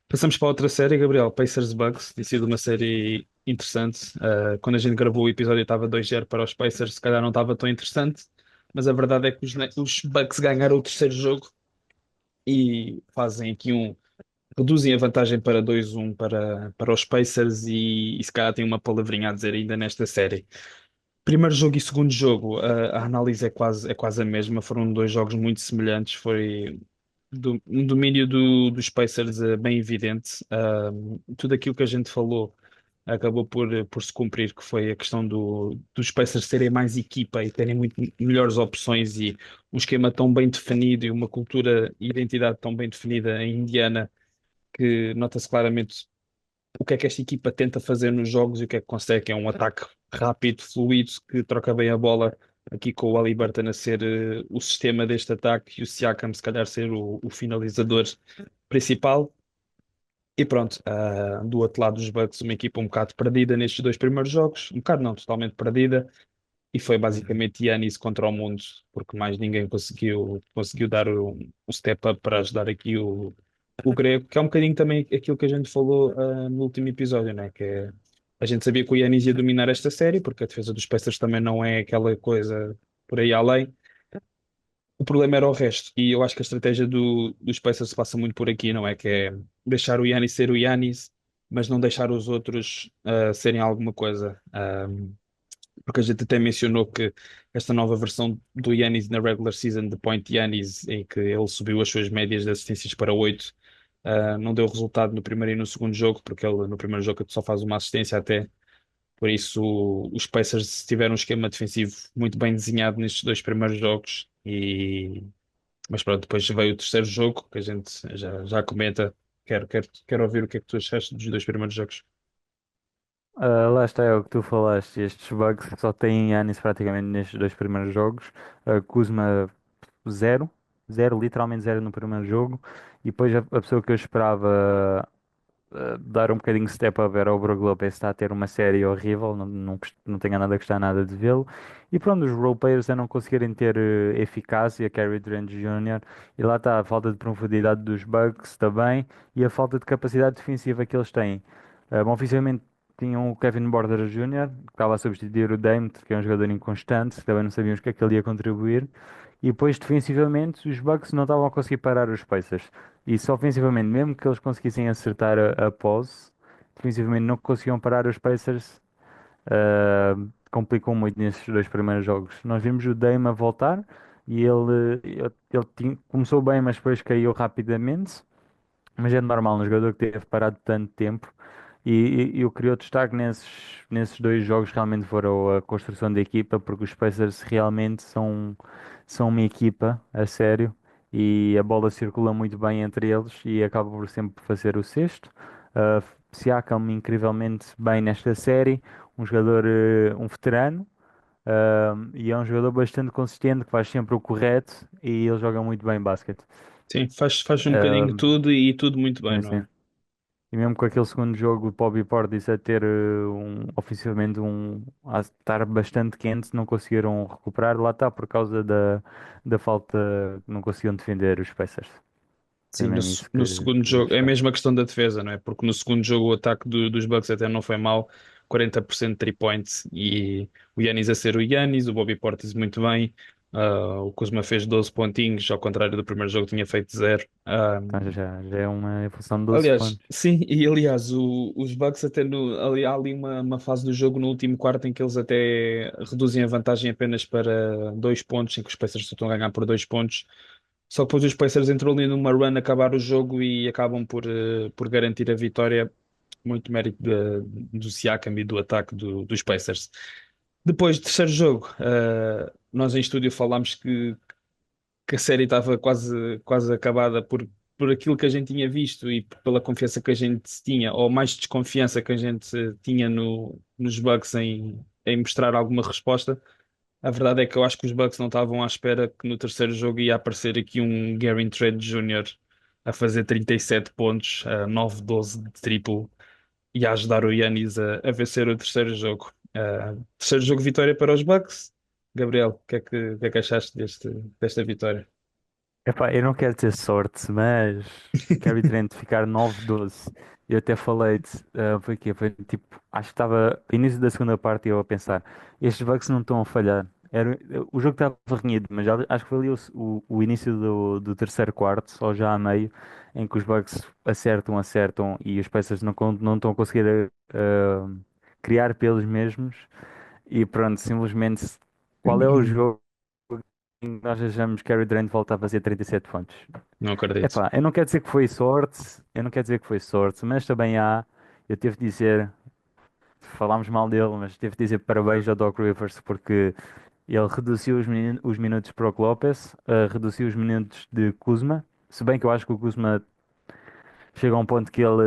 Passamos para outra série, Gabriel, Pacers Bucks. Tem sido uma série interessante. Quando a gente gravou o episódio estava 2-0 para os Pacers, se calhar não estava tão interessante, mas a verdade é que os Bucks ganharam o terceiro jogo e fazem aqui reduzem a vantagem para 2-1 para os Pacers e se calhar tem uma palavrinha a dizer ainda nesta série. Primeiro jogo e segundo jogo, a análise é quase a mesma. Foram dois jogos muito semelhantes. Foi um domínio dos Pacers bem evidente. Tudo aquilo que a gente falou acabou por se cumprir, que foi a questão dos Pacers serem mais equipa e terem muito melhores opções e um esquema tão bem definido e uma cultura e identidade tão bem definida em Indiana que nota-se claramente o que é que esta equipa tenta fazer nos jogos e o que é que consegue. É um ataque rápido, fluido, que troca bem a bola. Aqui com o Haliburton a ser o sistema deste ataque e o Siakam se calhar ser o finalizador principal. E pronto, do outro lado dos Bucks, uma equipa um bocado perdida nestes dois primeiros jogos, um bocado não, totalmente perdida, e foi basicamente Giannis contra o mundo, porque mais ninguém conseguiu dar um step up para ajudar aqui o grego, que é um bocadinho também aquilo que a gente falou no último episódio, né? Que é, a gente sabia que o Giannis ia dominar esta série, porque a defesa dos Pacers também não é aquela coisa por aí além. O problema era o resto, e eu acho que a estratégia dos Pacers passa muito por aqui, não é? Que é deixar o Giannis ser o Giannis, mas não deixar os outros serem alguma coisa. Porque a gente até mencionou que esta nova versão do Giannis na regular season de Point Giannis, em que ele subiu as suas médias de assistências para 8, Não deu resultado no primeiro e no segundo jogo, porque ele no primeiro jogo só faz uma assistência até. Por isso, os Pacers tiveram um esquema defensivo muito bem desenhado nestes dois primeiros jogos. Mas pronto, depois veio o terceiro jogo, que a gente já comenta. Quero ouvir o que é que tu achaste dos dois primeiros jogos. Lá está, é o que tu falaste. Estes bugs só têm Yanis praticamente nestes dois primeiros jogos. Kuzma zero, zero, literalmente zero no primeiro jogo. E depois a pessoa que eu esperava dar um bocadinho de step up era o Brook Lopez, está a ter uma série horrível, não tenho nada a gostar nada de vê-lo. E pronto, os role players a não conseguirem ter eficácia, Carey Trent Jr. E lá está a falta de profundidade dos Bucks também e a falta de capacidade defensiva que eles têm. Ofensivamente tinham o Kevin Porter Jr., que estava a substituir o Dame, que é um jogador inconstante, também não sabíamos o que é que ele ia contribuir. E depois, defensivamente, os Bucks não estavam a conseguir parar os Pacers. E só ofensivamente, mesmo que eles conseguissem acertar a pose, defensivamente não conseguiam parar os Pacers. ah, Complicou muito nesses dois primeiros jogos. Nós vimos o Dame a voltar e começou bem, mas depois caiu rapidamente. Mas é normal, um jogador que teve parado tanto tempo. E o que criou destaque nesses dois jogos realmente foram a construção da equipa, porque os Pacers realmente são uma equipa, a sério, e a bola circula muito bem entre eles e acaba por sempre fazer o sexto. Uh, Siakam incrivelmente bem nesta série, um jogador, um veterano, e é um jogador bastante consistente, que faz sempre o correto e ele joga muito bem basquete. Sim, faz um bocadinho Uh, tudo e tudo muito bem, sim, não é? sim. E mesmo com aquele segundo jogo, o Bobby Portis a ter ofensivamente a estar bastante quente, não conseguiram recuperar. Lá está, por causa da falta, não conseguiam defender os Pacers. Foi Sim, mesmo isso no segundo que deu jogo é destaque. mesmo a questão da defesa, não é? Porque no segundo jogo o ataque dos Bucks até não foi mal, 40% de 3 points e o Giannis a ser o Giannis, o Bobby Portis muito bem, o Kuzma fez 12 pontinhos, ao contrário do primeiro jogo tinha feito zero. Então já é uma evolução de 12 Aliás, pontos. sim, e aliás, os Bucks até há ali uma fase do jogo no último quarto em que eles até reduzem a vantagem apenas para 2 pontos, em que os Pacers só estão a ganhar por 2 pontos. Só que depois os Pacers entrou ali numa run, acabar o jogo e acabam por garantir a vitória. Muito mérito do Siakam e do ataque dos Pacers. Depois, terceiro jogo, nós em estúdio falámos que a série estava quase acabada por aquilo que a gente tinha visto e pela confiança que a gente tinha, ou mais desconfiança que a gente tinha nos Bucks em mostrar alguma resposta. A verdade é que eu acho que os Bucks não estavam à espera que no terceiro jogo ia aparecer aqui um Gary Trent Jr. a fazer 37 pontos, 9-12 de triplo e a ajudar o Giannis a vencer o terceiro jogo. Terceiro jogo vitória para os Bucks. Gabriel, o que é que achaste desta vitória? Epá, eu não quero ter sorte, mas Carey Trent ficar 9-12. Eu até falei, foi que foi tipo, acho que estava início da segunda parte e eu a pensar, estes Bucks não estão a falhar. O jogo estava renhido, mas acho que foi ali o início do terceiro quarto, ou já a meio, em que os Bucks acertam e os Pacers não estão a conseguir criar pelos mesmos. E pronto, simplesmente qual é o jogo em que nós achamos que Harry Durant volta a fazer 37 pontos? Não acredito. Epá, eu não quero dizer que foi sorte, eu não quero dizer que foi sorte, mas também eu tive de dizer, falámos mal dele, mas tive de dizer parabéns ao Doc Rivers porque ele reduziu os minutos para o Lopez, reduziu os minutos de Kuzma, se bem que eu acho que o Kuzma chega a um ponto que eu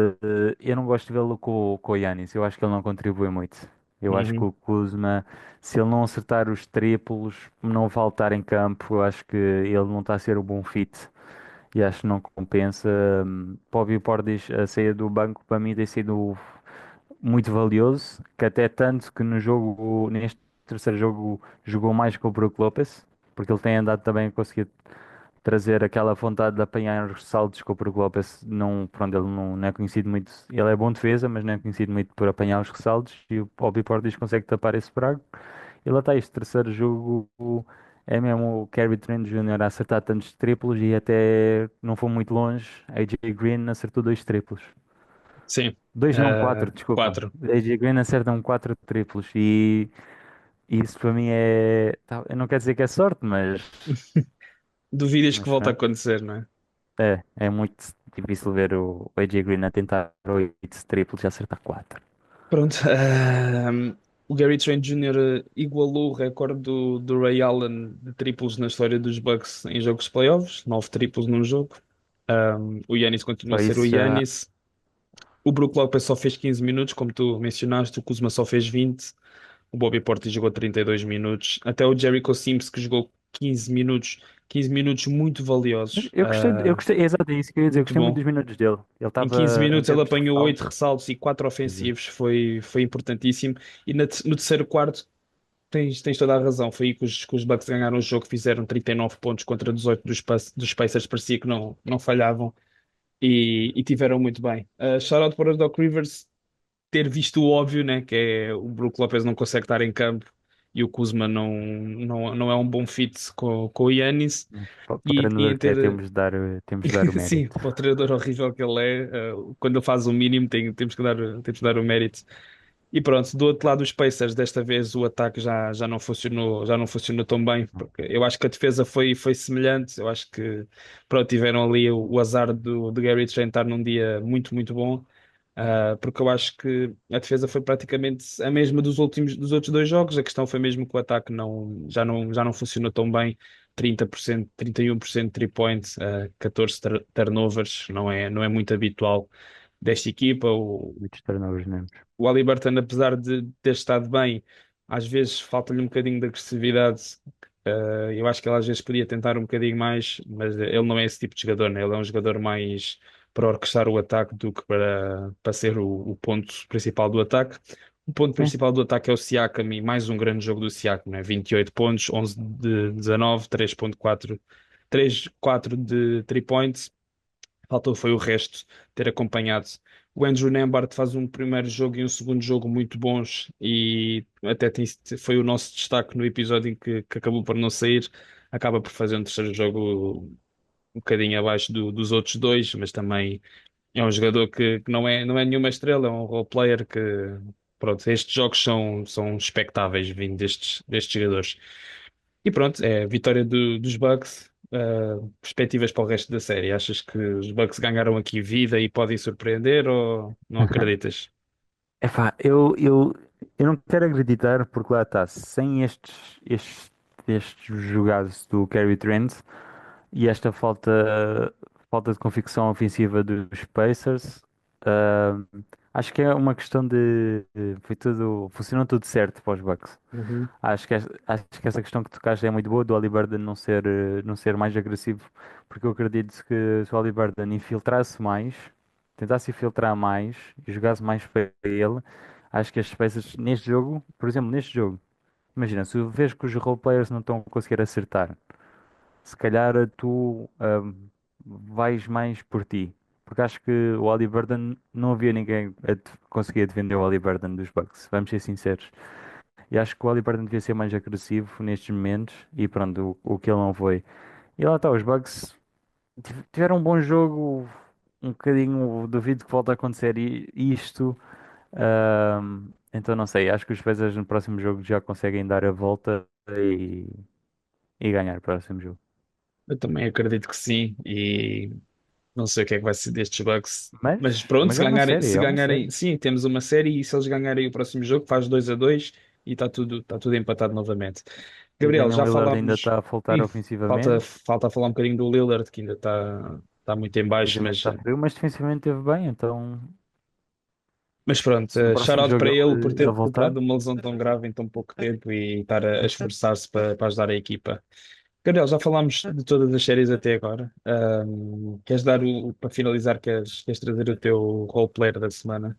não gosto de vê-lo com o Yanis, eu acho que ele não contribui muito. Eu acho que Uhum. o Kuzma, se ele não acertar os triplos, não faltar em campo, eu acho que ele não está a ser o bom fit e acho que não compensa. Bobby Portis, a saída do banco, para mim tem sido muito valioso, que até tanto que no jogo, neste terceiro jogo, jogou mais com o Brook Lopez, porque ele tem andado também a conseguir trazer aquela vontade de apanhar os saltos que o Brook Lopez não, pronto, ele não é conhecido muito, ele é bom defesa, mas não é conhecido muito por apanhar os ressaltos e o Bobby Portis consegue tapar esse buraco. E lá está, este terceiro jogo é mesmo o Gary Trent Jr. a acertar tantos triplos e até não foi muito longe, AJ Green acertou dois triplos. Sim. Dois não, quatro, desculpa. 4. AJ Green acerta quatro triplos e isso para mim eu não quero dizer que é sorte, Duvidas que mas volta a pronto. acontecer, não é? É muito. Difícil ver o AJ Green a tentar 8 triplos e acertar 4. Pronto, o Gary Trent Jr. igualou o recorde do Ray Allen de triplos na história dos Bucks em jogos de playoffs, 9 triplos num jogo. O Giannis continua a Para ser o isso já. Giannis. O Brook Lopez só fez 15 minutos, como tu mencionaste, o Kuzma só fez 20, o Bobby Portis jogou 32 minutos, até o Jericho Sims que jogou 15 minutos muito Mas valiosos, eu gostei, exato, é isso que eu ia dizer, eu muito gostei muito bom. dos minutos dele. Ele Em 15 estava em minutos ele tempos de apanhou 8 ressaltos. ressaltos e 4 Exato. ofensivos, foi importantíssimo. E no terceiro quarto tens toda a razão, foi aí que os Bucks ganharam o jogo, fizeram 39 pontos contra 18 dos Pacers, parecia que não falhavam e tiveram muito bem. Shout out para os Doc Rivers ter visto o óbvio, né? Que é o Brook Lopez não consegue estar em campo e o Kuzma não é um bom fit com o Giannis. Mas para o E treinador em que é, ter, temos de dar o sim, mérito. para o treinador horrível que ele é, quando ele faz o mínimo, temos que dar o mérito. E pronto, do outro lado dos Pacers, desta vez o ataque já não funcionou tão bem, porque eu acho que a defesa foi semelhante. Eu acho que pronto, tiveram ali o azar do Gary Trent estar num dia muito, muito bom. Porque eu acho que a defesa foi praticamente a mesma dos outros dois jogos. A questão foi mesmo que o ataque já não funcionou tão bem. 30%, 31% de 3 points, 14 turnovers, não é muito habitual desta equipa. Muitos turnovers mesmo. O Haliburton, apesar de ter estado bem, às vezes falta-lhe um bocadinho de agressividade. Eu acho que ele às vezes podia tentar um bocadinho mais, mas ele não é esse tipo de jogador, né? Ele é um jogador mais para orquestrar o ataque do que para ser o ponto principal do ataque. O ponto Sim. principal do ataque é o Siakam e mais um grande jogo do Siakam, né? 28 pontos, 11 de 19, 3.4, 3-4 de 3 points. Faltou foi o resto ter acompanhado. O Andrew Nembhard faz um primeiro jogo e um segundo jogo muito bons e até foi o nosso destaque no episódio em que acabou por não sair. Acaba por fazer um terceiro jogo um bocadinho abaixo dos outros dois, mas também é um jogador que não é nenhuma estrela, é um role player que, pronto, estes jogos são expectáveis vindo destes jogadores. E pronto, é a vitória dos Bucks. Perspectivas para o resto da série. Achas que os Bucks ganharam aqui vida e podem surpreender ou não acreditas? Epá, eu não quero acreditar porque lá está, sem estes jogados do Gary Trent e esta falta de convicção ofensiva dos Pacers, ah, acho que é uma questão funcionou tudo certo para os Bucks. Uhum. Acho que essa questão que tocaste é muito boa do Haliburton não ser mais agressivo, porque eu acredito que se o Haliburton infiltrasse mais, tentasse infiltrar mais e jogasse mais para ele, acho que as peças neste jogo, por exemplo, neste jogo, imagina, se vês que os roleplayers não estão a conseguir acertar, se calhar tu vais mais por ti. Porque acho que o Haliburton não havia ninguém conseguir defender o Haliburton dos Bucks, vamos ser sinceros. E acho que o Haliburton devia ser mais agressivo nestes momentos e pronto, o que ele não foi. E lá está, os Bucks tiveram um bom jogo, um bocadinho duvido que volte a acontecer isto. Então não sei, acho que os Pacers no próximo jogo já conseguem dar a volta e ganhar o próximo jogo. Eu também acredito que sim e não sei o que é que vai ser destes Bucks. Mas, Mas pronto, mas se é uma ganharem, série, se é uma ganharem, série. sim, temos uma série e se eles ganharem o próximo jogo, faz 2-2 e está tudo empatado novamente. E o Gabriel, Damian já Lillard ainda falámos, está a faltar sim, falta, ofensivamente falta falar um bocadinho do Lillard, que ainda está muito em baixo, fisicamente mas está frio, mas defensivamente esteve bem, então Mas pronto, se no shout próximo out para jogo ele por ter ele voltar. recuperado de uma lesão tão grave em tão pouco tempo e estar a esforçar-se para ajudar a equipa. Gabriel, já falámos de todas as séries até agora. Queres dar para finalizar, queres trazer o teu role player da semana?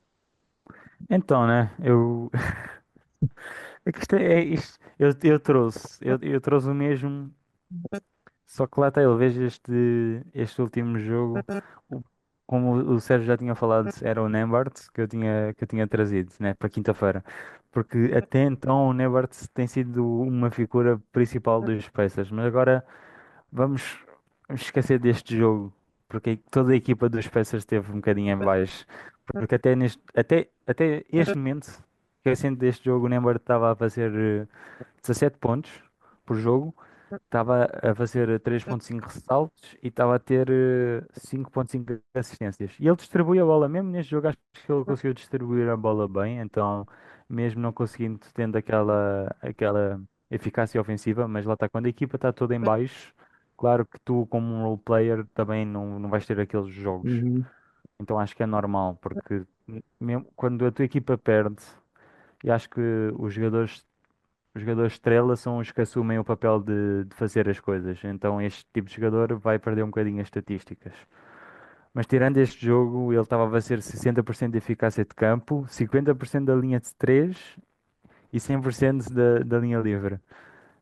Então, né, é que eu trouxe o mesmo. Só que lá está, eu vejo este último jogo, o- como o Sérgio já tinha falado, era o Nembhard que eu tinha trazido, né, para quinta-feira. Porque até então o Nembhard tem sido uma figura principal dos Pacers, mas agora vamos esquecer deste jogo, porque toda a equipa dos Pacers esteve um bocadinho em baixo. Porque até este momento, esquecendo deste jogo, o Nembhard estava a fazer 17 pontos por jogo. estava a fazer 3,5 ressaltos e estava a ter 5,5 assistências. E ele distribui a bola mesmo neste jogo, acho que ele conseguiu distribuir a bola bem, então mesmo não conseguindo tendo aquela eficácia ofensiva, mas lá está, quando a equipa está toda em baixo, claro que tu como um role player também não vais ter aqueles jogos. Uhum. Então acho que é normal, porque mesmo quando a tua equipa perde, e acho que os jogadores estrela são os que assumem o papel de fazer as coisas. Então este tipo de jogador vai perder um bocadinho as estatísticas. Mas tirando este jogo, ele estava a fazer 60% de eficácia de campo, 50% da linha de 3 e 100% da linha livre.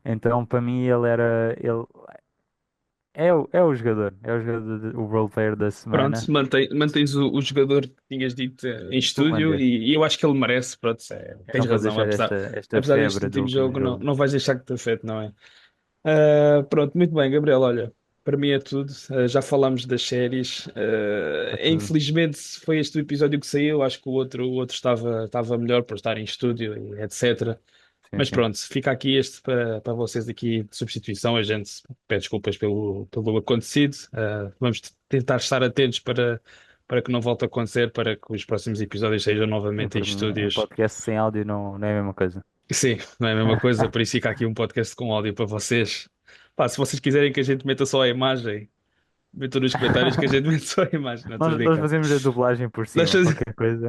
Então para mim ele é o jogador, o role player da Pronto, semana. mantens o jogador que tinhas dito em Tu estúdio mandas. e eu acho que ele merece, pronto, Eu tens não vou razão, deixar esta apesar deste febre do último último jogo, não, jogo. não vais deixar que te afete, não é? Pronto, muito bem, Gabriel, olha, para mim é tudo, já falámos das séries, Está tudo. infelizmente foi este o episódio que saiu, acho que o outro estava melhor por estar em estúdio e etc. Sim, Mas sim. pronto, fica aqui este para vocês aqui de substituição. A gente pede desculpas pelo acontecido. Vamos tentar estar atentos para que não volte a acontecer, para que os próximos episódios sejam Sim, novamente em porque um estúdios. podcast sem áudio não é a mesma coisa. Sim, não é a mesma coisa, por isso fica aqui um podcast com áudio para vocês. Pá, se vocês quiserem que a gente meta só a imagem, metam nos comentários que a gente mete só a imagem, não estou a Nós brincar. fazemos a dublagem por Nós cima, fazemos- qualquer coisa.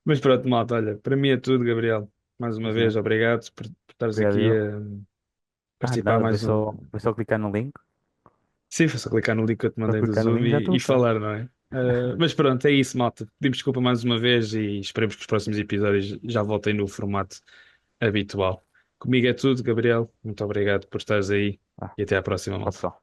Mas pronto, malta, olha, para mim é tudo, Gabriel. Mais uma Sim. vez, obrigado por estares Obrigado, aqui eu. a Ah, participar nada, mais um. foi só clicar no link. Sim, foi só clicar no link que eu te Só mandei do clicar no Zoom link e já estou e cá. falar, não é? Mas pronto, é isso, malta. Pedimos desculpa mais uma vez e esperemos que os próximos episódios já voltem no formato habitual. Comigo é tudo, Gabriel. Muito obrigado por estares aí Ah, e até à próxima, tchau, malta. pessoal.